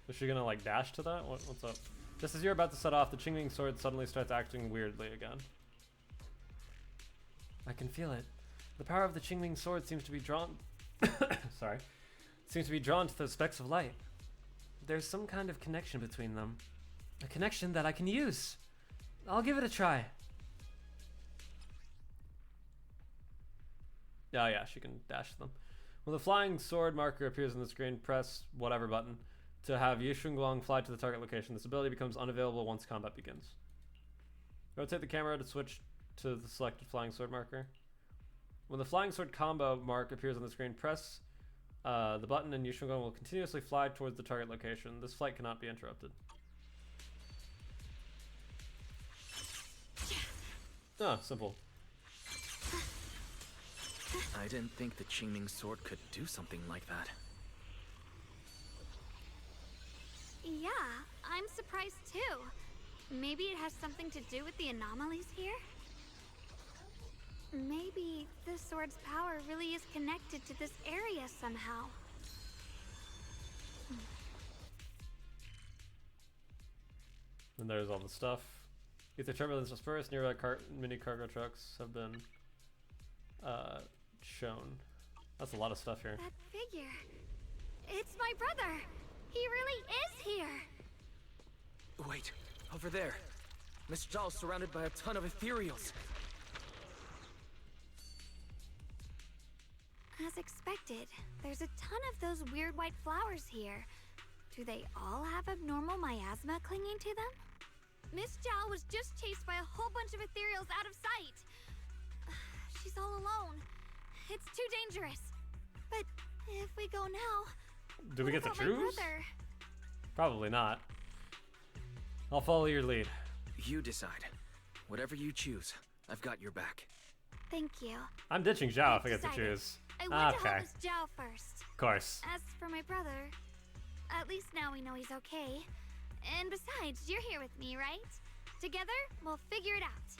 B: Is she gonna like dash to that? What's up? Just as you're about to set off, the Qingming sword suddenly starts acting weirdly again. I can feel it. The power of the Qingming sword seems to be drawn sorry. Seems to be drawn to the specks of light. There's some kind of connection between them. A connection that I can use. I'll give it a try. Yeah, she can dash them. When the flying sword marker appears on the screen, press whatever button to have Yishunglong fly to the target location. This ability becomes unavailable once combat begins. Rotate the camera to switch to the selected flying sword marker. When the flying sword combo mark appears on the screen, press the button and Yishunglong will continuously fly towards the target location. This flight cannot be interrupted. Ah, simple.
H: I didn't think the Qingming sword could do something like that.
C: Yeah, I'm surprised too. Maybe it has something to do with the anomalies here? Maybe the sword's power really is connected to this area somehow.
B: And there's all the stuff. Ether turbulence dispersed, nearby mini cargo trucks have been shown. That's a lot of stuff here.
C: That figure. It's my brother. He really is here.
H: Wait, over there. Miss Zhao's surrounded by a ton of ethereals.
C: As expected, there's a ton of those weird white flowers here. Do they all have abnormal miasma clinging to them? Miss Zhao was just chased by a whole bunch of ethereals out of sight. She's all alone. It's too dangerous. But if we go now,
B: do we get to
C: what about my
B: choose?
C: brother?
B: Probably not. I'll follow your lead.
H: You decide. Whatever you choose, I've got your back.
C: Thank you.
B: I'm ditching Zhao if I get to
C: Decided.
B: choose.
C: I went to
B: Okay.
C: help Miss Zhao first.
B: Of course.
C: As for my brother, at least now we know he's okay. And besides, you're here with me, right? Together, we'll figure it out.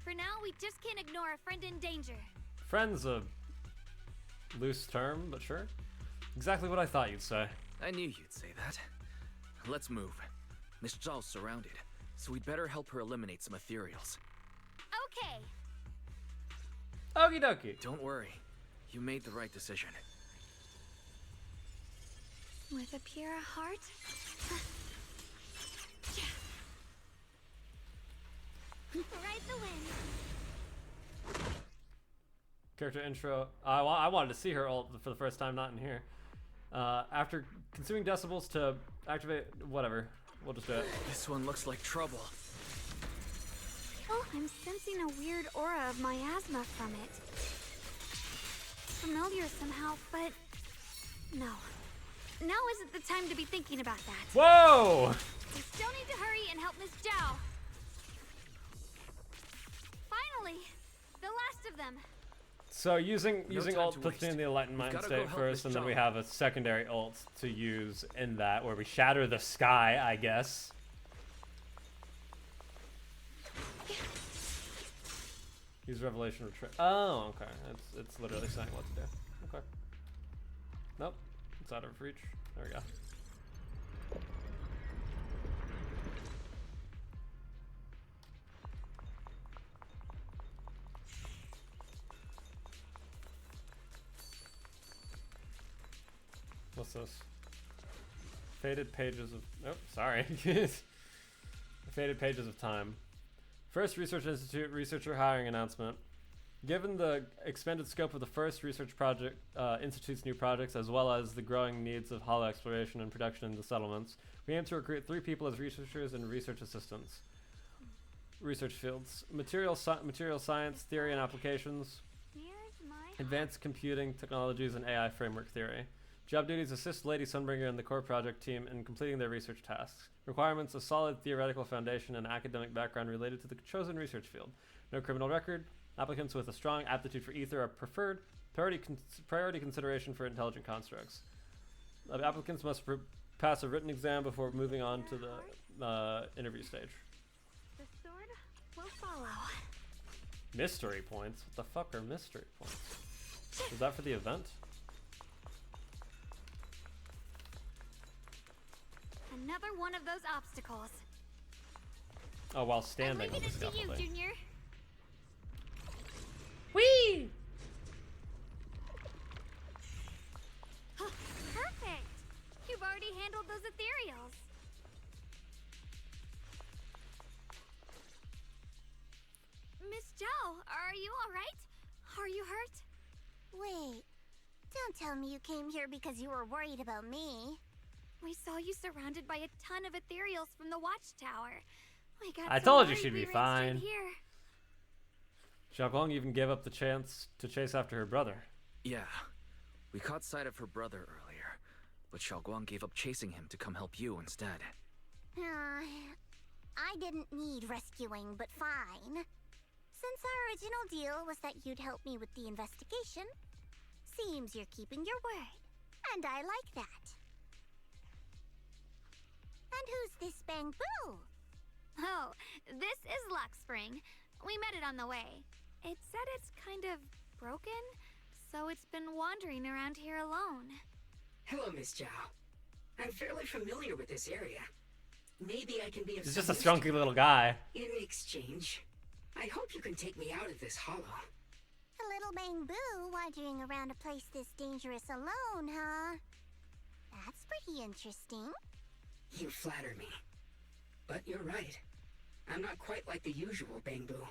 C: For now, we just can't ignore a friend in danger.
B: Friend's a loose term, but sure. Exactly what I thought you'd say.
H: I knew you'd say that. Let's move. Miss Zhao's surrounded, so we'd better help her eliminate some ethereals.
C: Okay.
B: Okie dokie.
H: Don't worry. You made the right decision.
C: With a pure heart? Ride the wind.
B: Character intro. I wanted to see her ult for the first time, not in here. After consuming decibels to activate, whatever. We'll just do it.
H: This one looks like trouble.
C: Oh, I'm sensing a weird aura of miasma from it. Familiar somehow, but no. Now isn't the time to be thinking about that.
B: Whoa!
C: We still need to hurry and help Miss Zhao. Finally, the last of them.
B: So using
H: time
B: ult
H: to
B: puts me
H: waste.
B: in the enlightened
H: We've
B: mind
H: gotta
B: state
H: go help
B: first,
H: Miss
B: and then we
H: Zhao.
B: have a secondary ult to use in that where we shatter the sky, I guess. Use revelation retreat. Oh, okay. It's literally saying what to do. Okay. Nope. It's out of reach. There we go. What's this? Faded pages of... Oh, sorry. Faded pages of time. First Research Institute researcher hiring announcement. Given the expanded scope of the first research project, Institute's new projects, as well as the growing needs of hollow exploration and production in the settlements, we aim to recruit 3 people as researchers and research assistants. Research fields. Material science, theory and applications. Advanced computing technologies and AI framework theory. Job duties: assist Lady Sunbringer and the core project team in completing their research tasks. Requirements: a solid theoretical foundation and academic background related to the chosen research field. No criminal record. Applicants with a strong aptitude for ether are preferred. Priority consideration for intelligent constructs. Applicants must pass a written exam before moving on to the interview stage.
C: The sword will follow.
B: Mystery points? What the fuck are mystery points? Is that for the event?
C: Another one of those obstacles.
B: Oh, while
C: I'm
B: standing on
C: leaving
B: the
C: it to you,
B: scaffolding.
C: Junior.
B: Whee!
C: Perfect. You've already handled those ethereals. Miss Zhao, are you all right? Are you hurt?
F: Wait, don't tell me you came here because you were worried about me.
C: We saw you surrounded by a ton of ethereals from the watchtower. We got
B: I
C: so
B: told you
C: worried
B: she'd
C: we
B: be
C: ran
B: fine.
C: straight here.
B: Xiaoguang even gave up the chance to chase after her brother.
H: Yeah, we caught sight of her brother earlier, but Xiaoguang gave up chasing him to come help you instead.
F: I didn't need rescuing, but fine. Since our original deal was that you'd help me with the investigation, seems you're keeping your word, and I like that. And who's this Bamboo?
C: Oh, this is Luxspring. We met it on the way. It said it's kind of broken, so it's been wandering around here alone.
L: Hello, Miss Zhao. I'm fairly familiar with this area. Maybe I can be of
B: He's
L: some
B: just a
L: use to
B: strunky
L: you.
B: little guy.
L: In exchange, I hope you can take me out of this hollow.
F: A little Bamboo wandering around a place this dangerous alone, huh? That's pretty interesting.
L: You flatter me. But you're right. I'm not quite like the usual Bamboo.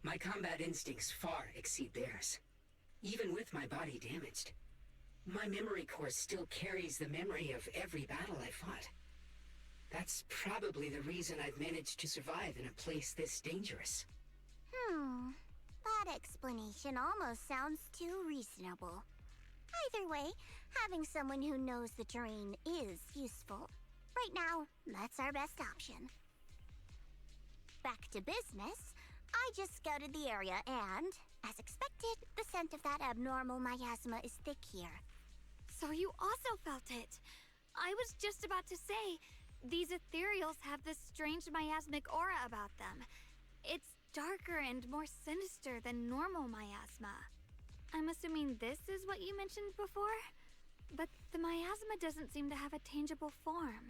L: My combat instincts far exceed theirs. even with my body damaged. My memory core still carries the memory of every battle I fought. That's probably the reason I've managed to survive in a place this dangerous.
F: That explanation almost sounds too reasonable. Either way, having someone who knows the terrain is useful. Right now, that's our best option. Back to business. I just scouted the area and, as expected, the scent of that abnormal miasma is thick here.
C: So you also felt it. I was just about to say, these ethereals have this strange miasmic aura about them. It's darker and more sinister than normal miasma. I'm assuming this is what you mentioned before? But the miasma doesn't seem to have a tangible form.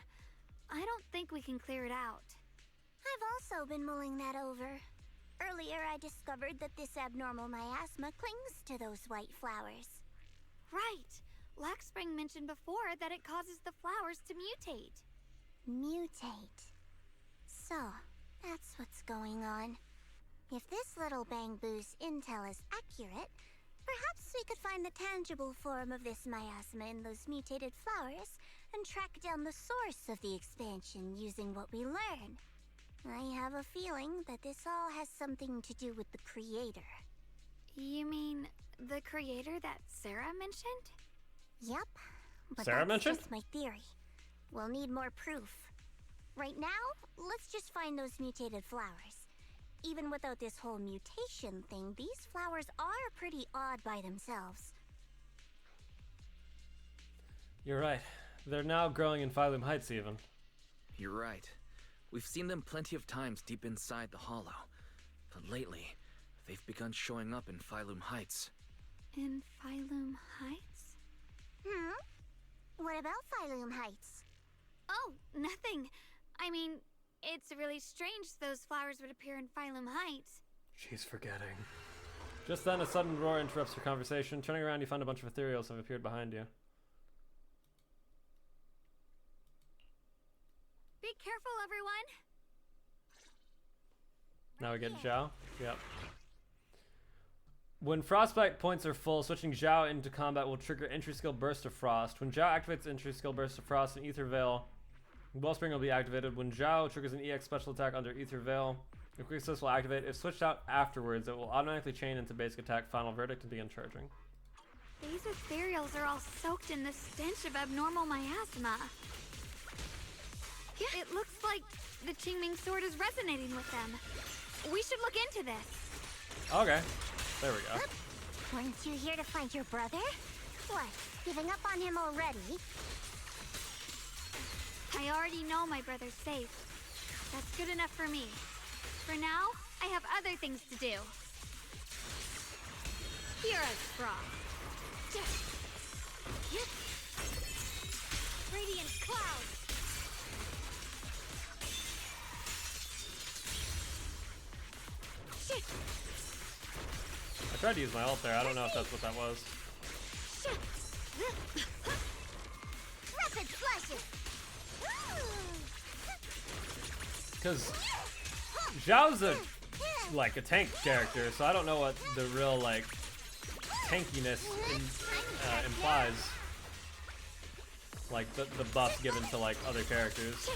C: I don't think we can clear it out.
F: I've also been mulling that over. Earlier, I discovered that this abnormal miasma clings to those white flowers.
C: Right. Laxspring mentioned before that it causes the flowers to mutate.
F: Mutate. So, that's what's going on. If this little Bangbu's intel is accurate, perhaps we could find the tangible form of this miasma in those mutated flowers and track down the source of the expansion using what we learn. I have a feeling that this all has something to do with the creator.
C: You mean the creator that Sarah mentioned?
F: Yep, but
B: Sarah
F: that's
B: mentioned?
F: just my theory. We'll need more proof. Right now, let's just find those mutated flowers. Even without this whole mutation thing, these flowers are pretty odd by themselves.
B: You're right. They're now growing in Phylum Heights even.
H: You're right. We've seen them plenty of times deep inside the hollow. But lately, they've begun showing up in Phylum Heights.
C: In Phylum Heights?
F: What about Phylum Heights?
C: Oh, nothing. I mean, it's really strange those flowers would appear in Phylum Heights.
B: She's forgetting. Just then, a sudden roar interrupts your conversation. Turning around, you find a bunch of ethereals have appeared behind you.
C: Be careful, everyone!
B: Now we get Zhao. Yep. When Frostbite points are full, switching Zhao into combat will trigger entry skill Burst of Frost. When Zhao activates entry skill Burst of Frost, an Ether Veil Wellspring will be activated. When Zhao triggers an EX special attack under Ether Veil, the quick assist will activate. If switched out afterwards, it will automatically chain into basic attack Final Verdict and begin charging.
C: These ethereals are all soaked in the stench of abnormal miasma. It looks like the Qingming sword is resonating with them. We should look into this.
B: Okay. There we go.
F: Weren't you here to find your brother? What, giving up on him already?
C: I already know my brother's safe. That's good enough for me. For now, I have other things to do. Hero's Frost. Radiant Cloud.
B: I tried to use my ult there. I don't know if that's what that was.
F: Rapid flashes.
B: Because Zhao's a tank character, so I don't know what the real tankiness implies. Like the buff given to other characters.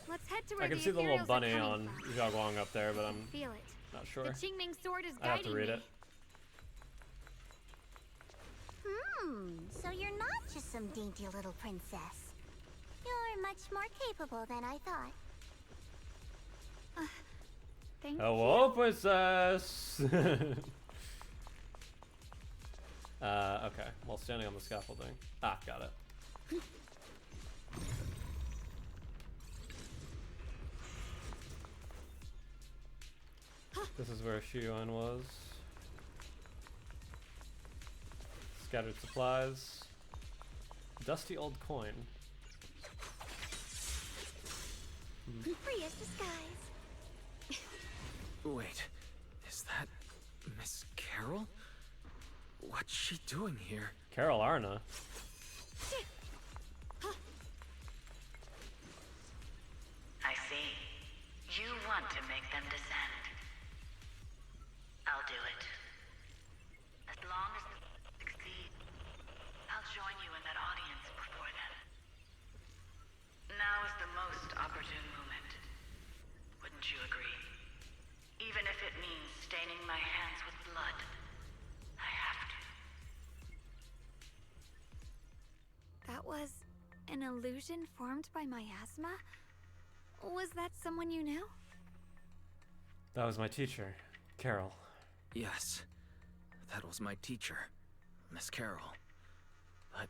C: Let's head to where
B: I can
C: the
B: see the little
C: ethereals are
B: bunny
C: coming
B: on
C: from.
B: Zhao Guang up there, but I'm
C: Feel it.
B: not sure.
C: The Qingming sword is
B: I have
C: guiding
B: to read
C: me.
B: it.
F: So you're not just some dainty little princess. You're much more capable than I thought.
C: Thank
B: Hello,
C: you.
B: princess! Okay. While standing on the scaffolding. Ah, got it. This is where Shiyuan was. Scattered supplies. Dusty old coin.
F: Free as the skies.
H: Wait, is that Miss Carol? What's she doing here?
B: Carol Arna.
E: I see. You want to make them descend. I'll do it. As long as they succeed, I'll join you in that audience before them. Now is the most opportune moment. Wouldn't you agree? Even if it means staining my hands with blood, I have to.
C: That was an illusion formed by miasma? Was that someone you knew?
B: That was my teacher, Carol.
H: Yes, that was my teacher, Miss Carol. But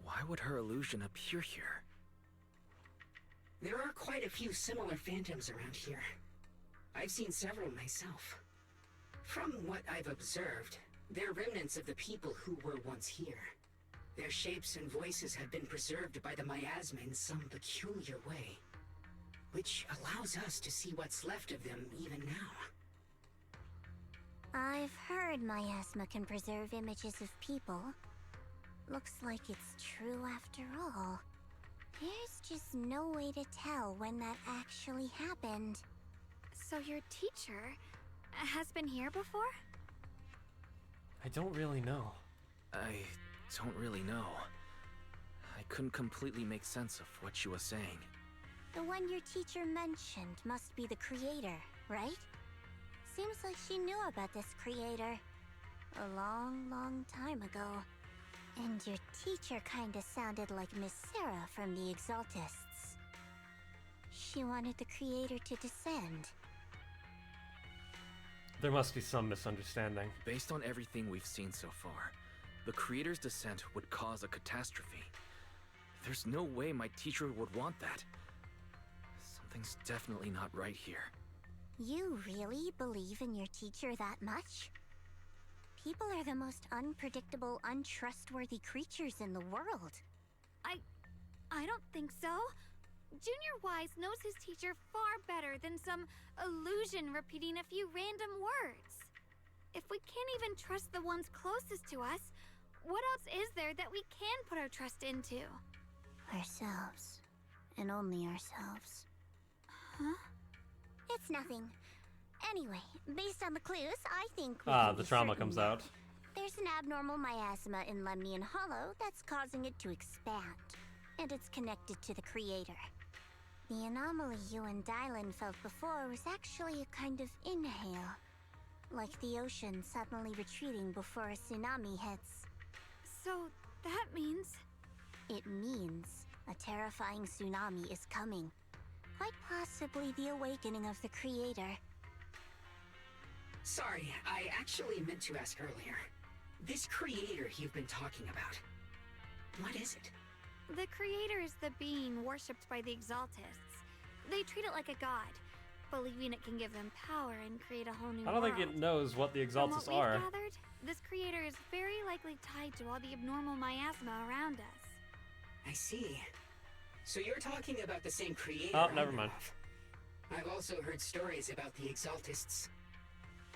H: why would her illusion appear here?
L: There are quite a few similar phantoms around here. I've seen several myself. From what I've observed, they're remnants of the people who were once here. Their shapes and voices have been preserved by the miasma in some peculiar way, which allows us to see what's left of them even now.
F: I've heard miasma can preserve images of people. Looks like it's true after all. There's just no way to tell when that actually happened.
C: So your teacher has been here before?
B: I don't really know.
H: I don't really know. I couldn't completely make sense of what she was saying.
F: The one your teacher mentioned must be the creator, right? Seems like she knew about this creator a long, long time ago. And your teacher kinda sounded like Miss Sarah from the Exaltists. She wanted the creator to descend.
B: There must be some misunderstanding.
H: Based on everything we've seen so far, the creator's descent would cause a catastrophe. There's no way my teacher would want that. Something's definitely not right here.
F: You really believe in your teacher that much? People are the most unpredictable, untrustworthy creatures in the world.
C: I don't think so. Junior Wise knows his teacher far better than some illusion repeating a few random words. If we can't even trust the ones closest to us, what else is there that we can put our trust into?
F: Ourselves. And only ourselves.
C: Huh?
F: It's nothing. Anyway, based on the clues, I think we
B: Ah,
F: can
B: the
F: be
B: trauma
F: certain
B: comes
F: now.
B: out.
F: There's an abnormal miasma in Lemnian Hollow that's causing it to expand, and it's connected to the creator. The anomaly you and Dylan felt before was actually a kind of inhale, like the ocean suddenly retreating before a tsunami hits.
C: So that means...
F: It means a terrifying tsunami is coming. Quite possibly the awakening of the creator.
L: Sorry, I actually meant to ask earlier. This creator you've been talking about, what is it?
C: The creator is the being worshipped by the Exaltists. They treat it like a god, believing it can give them power and create a whole new
B: I don't
C: world.
B: think it knows what the Exaltists
C: From what
B: are.
C: we've gathered, this creator is very likely tied to all the abnormal miasma around us.
L: I see. So you're talking about the same creator?
B: Oh,
L: I
B: never
L: know
B: mind.
L: of. I've also heard stories about the Exaltists.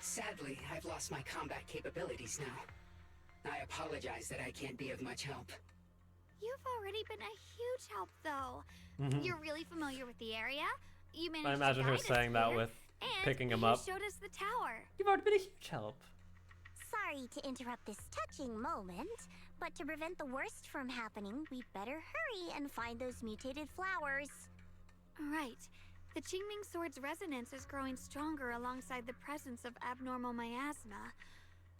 L: Sadly, I've lost my combat capabilities now. I apologize that I can't be of much help.
C: You've already been a huge help, though.
B: Mhm.
C: You're really familiar with the area. You managed
B: I imagine
C: to
B: her
C: guide us
B: saying that
C: here,
B: with
C: and
B: picking him
C: you
B: up.
C: showed us the tower.
B: You've already been a huge help.
F: Sorry to interrupt this touching moment, but to prevent the worst from happening, we'd better hurry and find those mutated flowers.
C: Right. The Qingming Sword's resonance is growing stronger alongside the presence of abnormal miasma.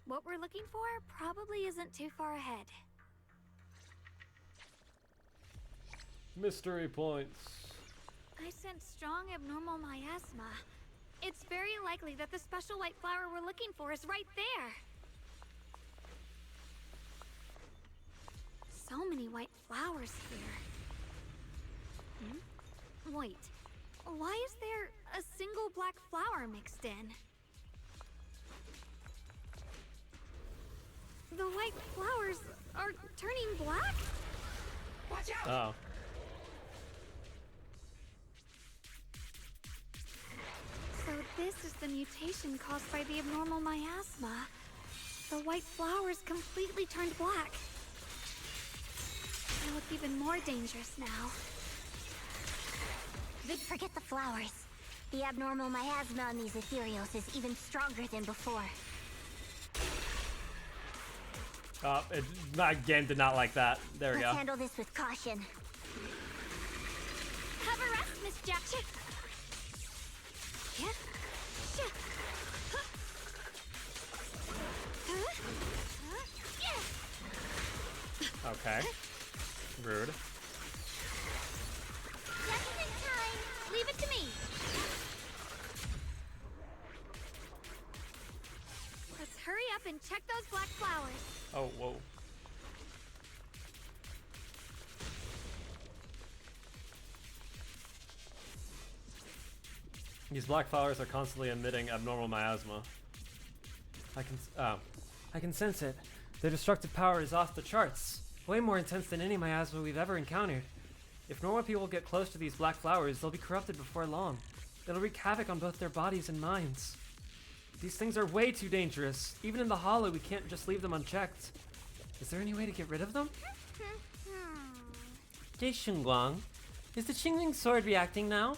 C: What we're looking for probably isn't too far ahead.
B: Mystery points.
C: I sense strong abnormal miasma. It's very likely that the special white flower we're looking for is right there. So many white flowers here. Wait, why is there a single black flower mixed in? The white flowers are turning black?
L: Watch out!
B: Oh.
C: So this is the mutation caused by the abnormal miasma. The white flowers completely turned black. They look even more dangerous now.
F: Forget the flowers. The abnormal miasma on these ethereals is even stronger than before.
B: My game did not like that. There we
F: Let's
B: go.
F: handle this with caution.
C: Cover us, Miss Jackson.
B: Okay. Rude.
C: Definite time. Leave it to me. Let's hurry up and check those black flowers.
B: Oh, whoa. These black flowers are constantly emitting abnormal miasma. I can sense it. Their destructive power is off the charts. Way more intense than any miasma we've ever encountered. If normal people get close to these black flowers, they'll be corrupted before long. It'll wreak havoc on both their bodies and minds. These things are way too dangerous. Even in the hollow, we can't just leave them unchecked. Is there any way to get rid of them? Hey, Shunguang. Is the Qingming sword reacting now?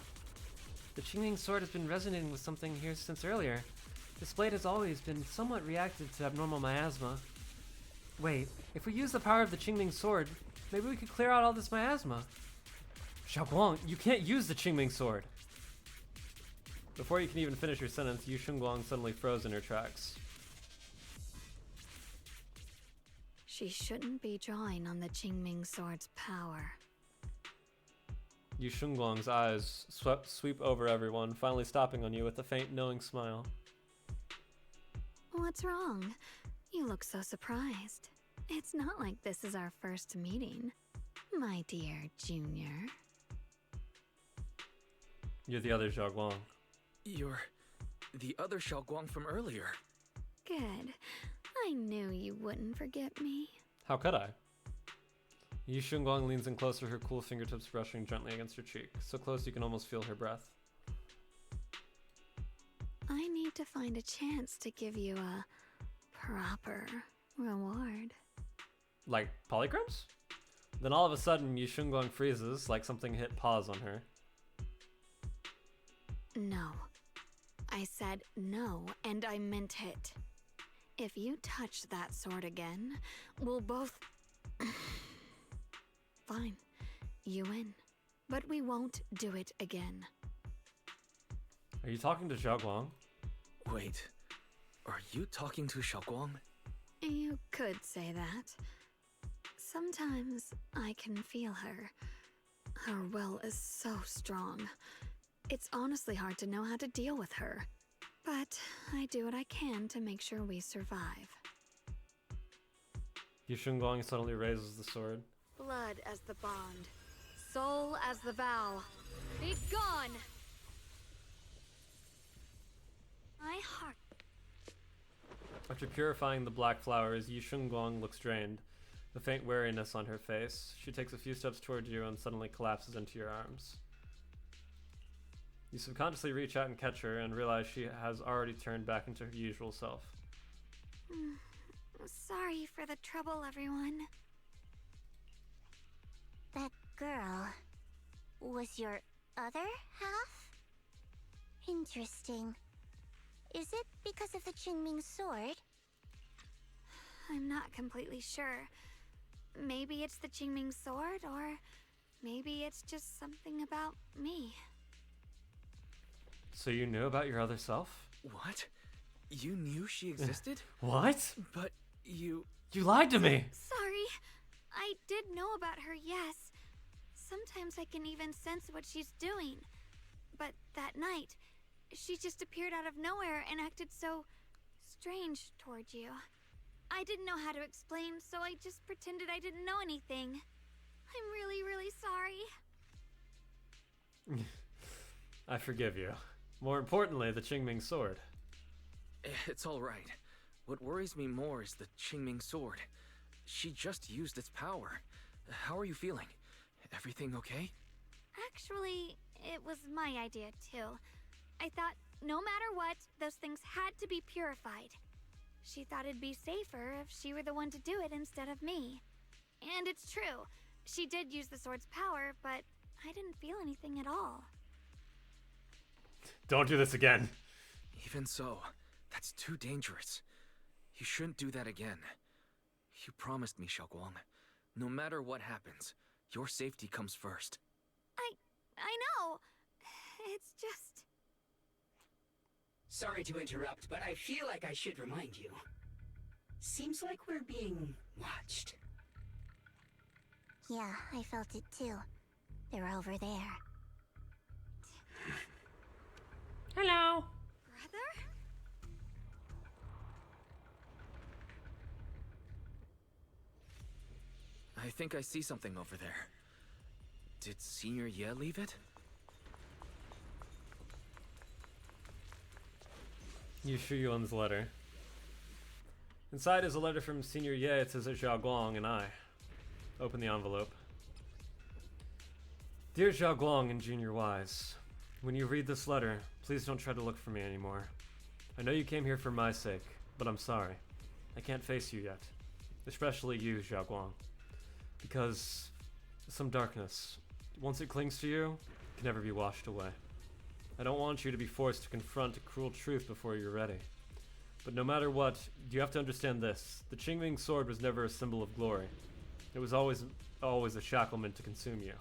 B: The Qingming sword has been resonating with something here since earlier. This blade has always been somewhat reactive to abnormal miasma. Wait, if we use the power of the Qingming sword, maybe we could clear out all this miasma. Xiaoguang, you can't use the Qingming sword! Before you can even finish your sentence, Yu Shunguang suddenly froze in her tracks.
C: She shouldn't be drawing on the Qingming sword's power.
B: Yu Shunguang's eyes sweep over everyone, finally stopping on you with a faint, knowing smile.
C: What's wrong? You look so surprised. It's not like this is our first meeting, my dear Junior.
B: You're the other Xiaoguang.
H: You're the other Xiaoguang from earlier.
C: Good. I knew you wouldn't forget me.
B: How could I? Yu Shunguang leans in closer, her cool fingertips brushing gently against her cheek, so close you can almost feel her breath.
C: I need to find a chance to give you a proper reward.
B: Like polychromes? Then all of a sudden, Yu Shunguang freezes, like something hit pause on her.
C: No. I said no, and I meant it. If you touch that sword again, we'll both... Fine. You win. But we won't do it again.
B: Are you talking to Xiaoguang?
H: Wait, are you talking to Xiaoguang?
C: You could say that. Sometimes I can feel her. Her will is so strong. It's honestly hard to know how to deal with her. But I do what I can to make sure we survive.
B: Yu Shunguang suddenly raises the sword.
C: Blood as the bond. Soul as the vow. Be gone! My heart.
B: After purifying the black flowers, Yu Shunguang looks drained, a faint weariness on her face. She takes a few steps towards you and suddenly collapses into your arms. You subconsciously reach out and catch her and realize she has already turned back into her usual self.
C: Sorry for the trouble, everyone.
F: That girl was your other half? Interesting. Is it because of the Qingming sword?
C: I'm not completely sure. Maybe it's the Qingming sword, or maybe it's just something about me.
B: So you knew about your other self?
H: What? You knew she existed?
B: What?
H: But you...
B: You lied to me!
C: Sorry. I did know about her, yes. Sometimes I can even sense what she's doing. But that night, she just appeared out of nowhere and acted so strange towards you. I didn't know how to explain, so I just pretended I didn't know anything. I'm really, really sorry.
B: I forgive you. More importantly, the Qingming sword.
H: It's alright. What worries me more is the Qingming sword. She just used its power. How are you feeling? Everything okay?
C: Actually, it was my idea too. I thought no matter what, those things had to be purified. She thought it'd be safer if she were the one to do it instead of me. And it's true. She did use the sword's power, but I didn't feel anything at all.
B: Don't do this again.
H: Even so, that's too dangerous. You shouldn't do that again. You promised me, Xiaoguang. No matter what happens, your safety comes first.
C: I know. It's just...
L: Sorry to interrupt, but I feel like I should remind you. Seems like we're being watched.
F: Yeah, I felt it too. They're over there.
B: Hello.
C: Brother?
H: I think I see something over there. Did Senior Ye leave it?
B: Yu Shuyuan's letter. Inside is a letter from Senior Ye. It says Zhao Guang and I. Open the envelope. Dear Zhao Guang and Junior Wise, when you read this letter, please don't try to look for me anymore. I know you came here for my sake, but I'm sorry. I can't face you yet. Especially you, Zhao Guang. Because some darkness, once it clings to you, can never be washed away. I don't want you to be forced to confront a cruel truth before you're ready. But no matter what, you have to understand this. The Qingming sword was never a symbol of glory. It was always a shacklement to consume you.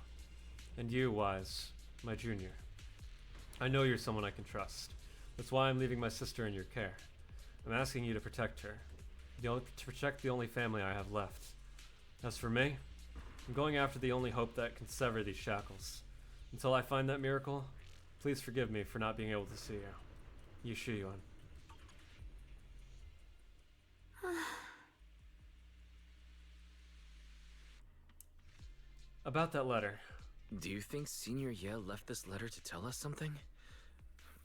B: And you, Wise, my junior. I know you're someone I can trust. That's why I'm leaving my sister in your care. I'm asking you to protect her. To protect the only family I have left. As for me, I'm going after the only hope that can sever these shackles. Until I find that miracle, please forgive me for not being able to see you. Yu Shuyuan. About that letter.
H: Do you think Senior Ye left this letter to tell us something?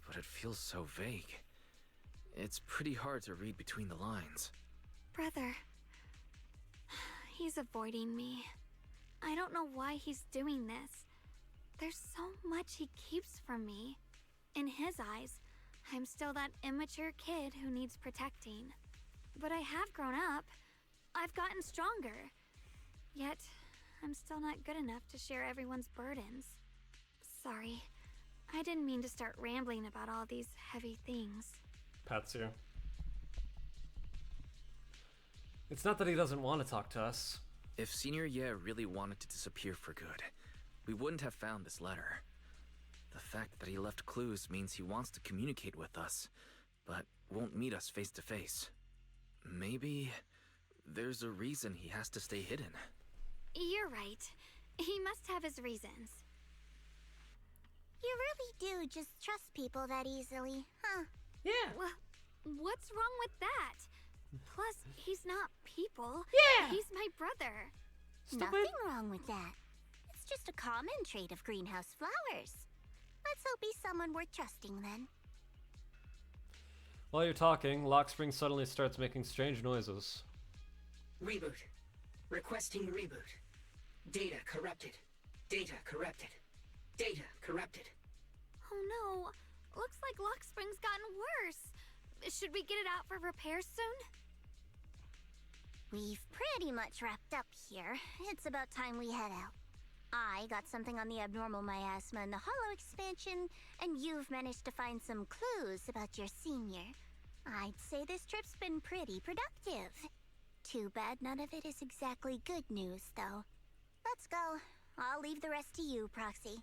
H: But it feels so vague. It's pretty hard to read between the lines.
C: Brother. He's avoiding me. I don't know why he's doing this. There's so much he keeps from me. In his eyes, I'm still that immature kid who needs protecting. But I have grown up. I've gotten stronger. Yet, I'm still not good enough to share everyone's burdens. Sorry. I didn't mean to start rambling about all these heavy things.
B: Patsu. It's not that he doesn't want to talk to us.
H: If Senior Ye really wanted to disappear for good, we wouldn't have found this letter. The fact that he left clues means he wants to communicate with us, but won't meet us face to face. Maybe there's a reason he has to stay hidden.
C: You're right. He must have his reasons.
F: You really do just trust people that easily, huh?
B: Yeah.
C: Well, what's wrong with that? Plus, he's not people.
B: Yeah.
C: He's my brother.
F: Nothing wrong with that. It's just a common trait of greenhouse flowers. Let's hope he's someone worth trusting then.
B: While you're talking, Lockspring suddenly starts making strange noises.
L: Reboot. Requesting reboot. Data corrupted. Data corrupted. Data corrupted.
C: Oh no. Looks like Lockspring's gotten worse. Should we get it out for repairs soon?
F: We've pretty much wrapped up here. It's about time we head out. I got something on the abnormal miasma and the hollow expansion, and you've managed to find some clues about your senior. I'd say this trip's been pretty productive. Too bad none of it is exactly good news, though. Let's go. I'll leave the rest to you, Proxy.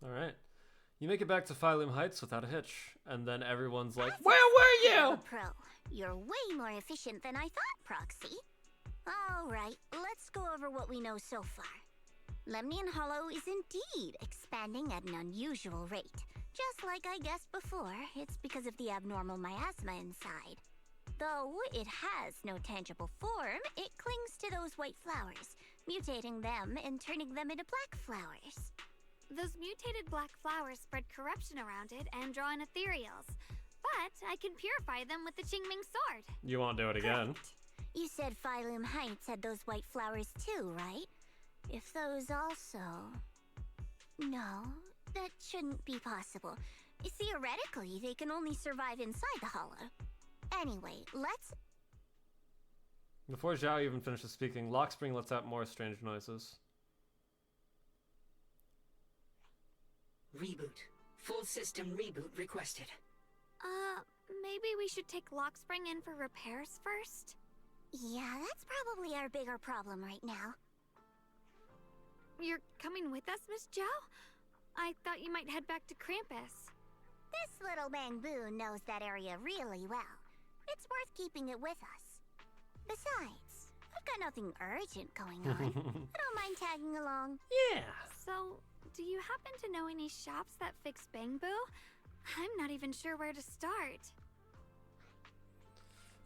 B: Alright. You make it back to Phylum Heights without a hitch, and then everyone's like,
F: Where
B: were you?
F: A pro. You're way more efficient than I thought, Proxy. Alright, let's go over what we know so far. Lemnian Hollow is indeed expanding at an unusual rate. Just like I guessed before, it's because of the abnormal miasma inside. Though it has no tangible form, it clings to those white flowers, mutating them and turning them into black flowers.
C: Those mutated black flowers spread corruption around it and draw in ethereals. But I can purify them with the Qingming sword.
B: You won't do it again.
F: Correct. You said Phylum Heights had those white flowers too, right? If those also... No, that shouldn't be possible. Theoretically, they can only survive inside the hollow. Anyway, let's...
B: Before Zhao even finishes speaking, Lockspring lets out more strange noises.
L: Reboot. Full system reboot requested.
C: Maybe we should take Lockspring in for repairs first?
F: Yeah, that's probably our bigger problem right now.
C: You're coming with us, Miss Zhao? I thought you might head back to Krampus.
F: This little Bamboo knows that area really well. It's worth keeping it with us. Besides, I've got nothing urgent going on. I don't mind tagging along.
B: Yeah.
C: So, do you happen to know any shops that fix Bamboo? I'm not even sure where to start.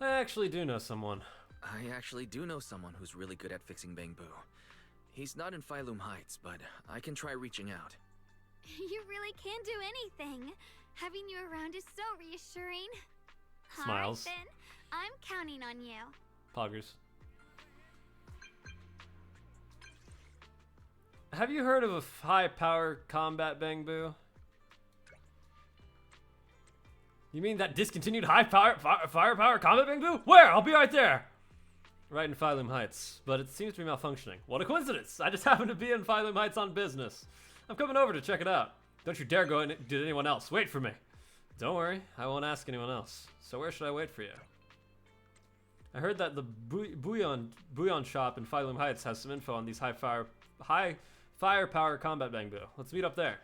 B: I actually do know someone.
H: I actually do know someone who's really good at fixing Bamboo. He's not in Phylum Heights, but I can try reaching out.
C: You really can do anything. Having you around is so reassuring.
B: Smiles.
C: All right, then. I'm counting on you.
B: Poggers. Have you heard of a high-power combat Bamboo? You mean that discontinued firepower combat Bamboo? Where? I'll be right there! Right in Phylum Heights, but it seems to be malfunctioning. What a coincidence! I just happened to be in Phylum Heights on business. I'm coming over to check it out. Don't you dare go in to anyone else. Wait for me. Don't worry, I won't ask anyone else. So where should I wait for you? I heard that the bouillon shop in Phylum Heights has some info on these high firepower combat Bamboo. Let's meet up there.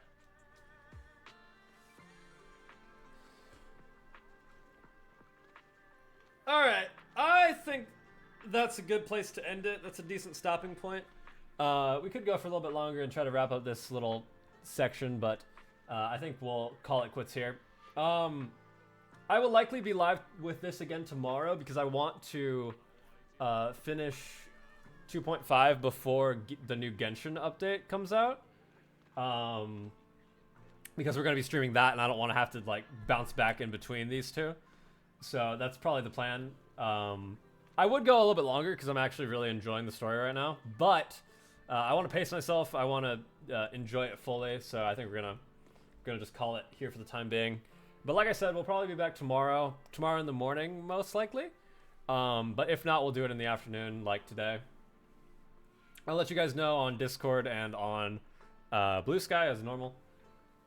B: Alright, I think that's a good place to end it. That's a decent stopping point. We could go for a little bit longer and try to wrap up this little section, but I think we'll call it quits here. I will likely be live with this again tomorrow because I want to finish 2.5 before the new Genshin update comes out. Because we're going to be streaming that and I don't want to have to like bounce back in between these two. So that's probably the plan. I would go a little bit longer because I'm actually really enjoying the story right now, but I want to pace myself. I want to enjoy it fully. So I think we're gonna just call it here for the time being. But like I said, we'll probably be back tomorrow in the morning, most likely. But if not, we'll do it in the afternoon, like today. I'll let you guys know on Discord and on Blue Sky as normal.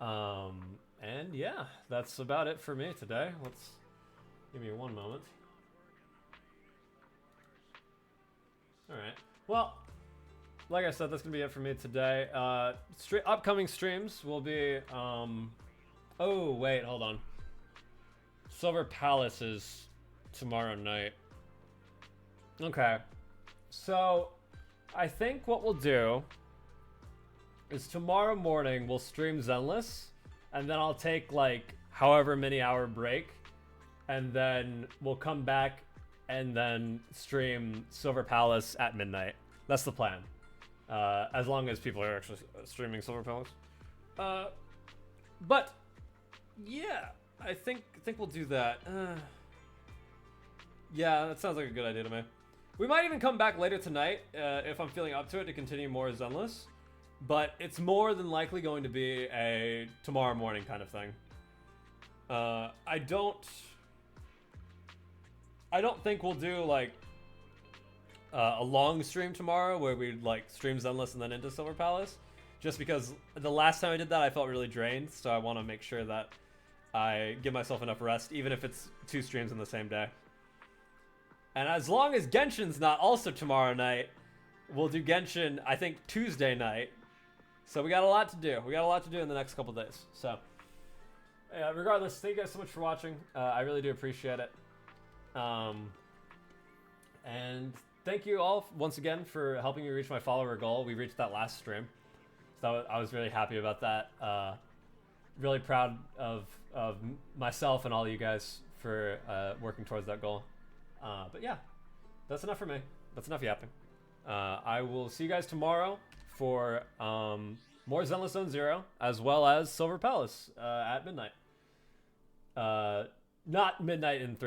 B: And yeah, that's about it for me today. Let's give me one moment. All right. Well, like I said, that's gonna be it for me today. Upcoming streams will be. Oh wait, hold on. Silver Palace is tomorrow night. Okay, so I think what we'll do is tomorrow morning we'll stream Zenless, and then I'll take like however many hour break, and then we'll come back and then stream Silver Palace at midnight. That's the plan. As long as people are actually streaming Silver Palace. But yeah, I think we'll do that. Yeah, that sounds like a good idea to me. We might even come back later tonight if I'm feeling up to it to continue more Zenless. But it's more than likely going to be a tomorrow morning kind of thing. I don't think we'll do like a long stream tomorrow where we like stream Zenless and then into Silver Palace. Just because the last time I did that, I felt really drained. So I want to make sure that I give myself enough rest, even if it's 2 streams in the same day. And as long as Genshin's not also tomorrow night, we'll do Genshin, I think, Tuesday night. So we got a lot to do. We got a lot to do in the next couple days. So regardless, thank you guys so much for watching. I really do appreciate it. And thank you all once again for helping me reach my follower goal. We reached that last stream. So I was really happy about that. Really proud of myself and all of you guys for working towards that goal. But yeah, that's enough for me. That's enough yapping. I will see you guys tomorrow for more Zenless Zone Zero, as well as Silver Palace at midnight. Not midnight in 3.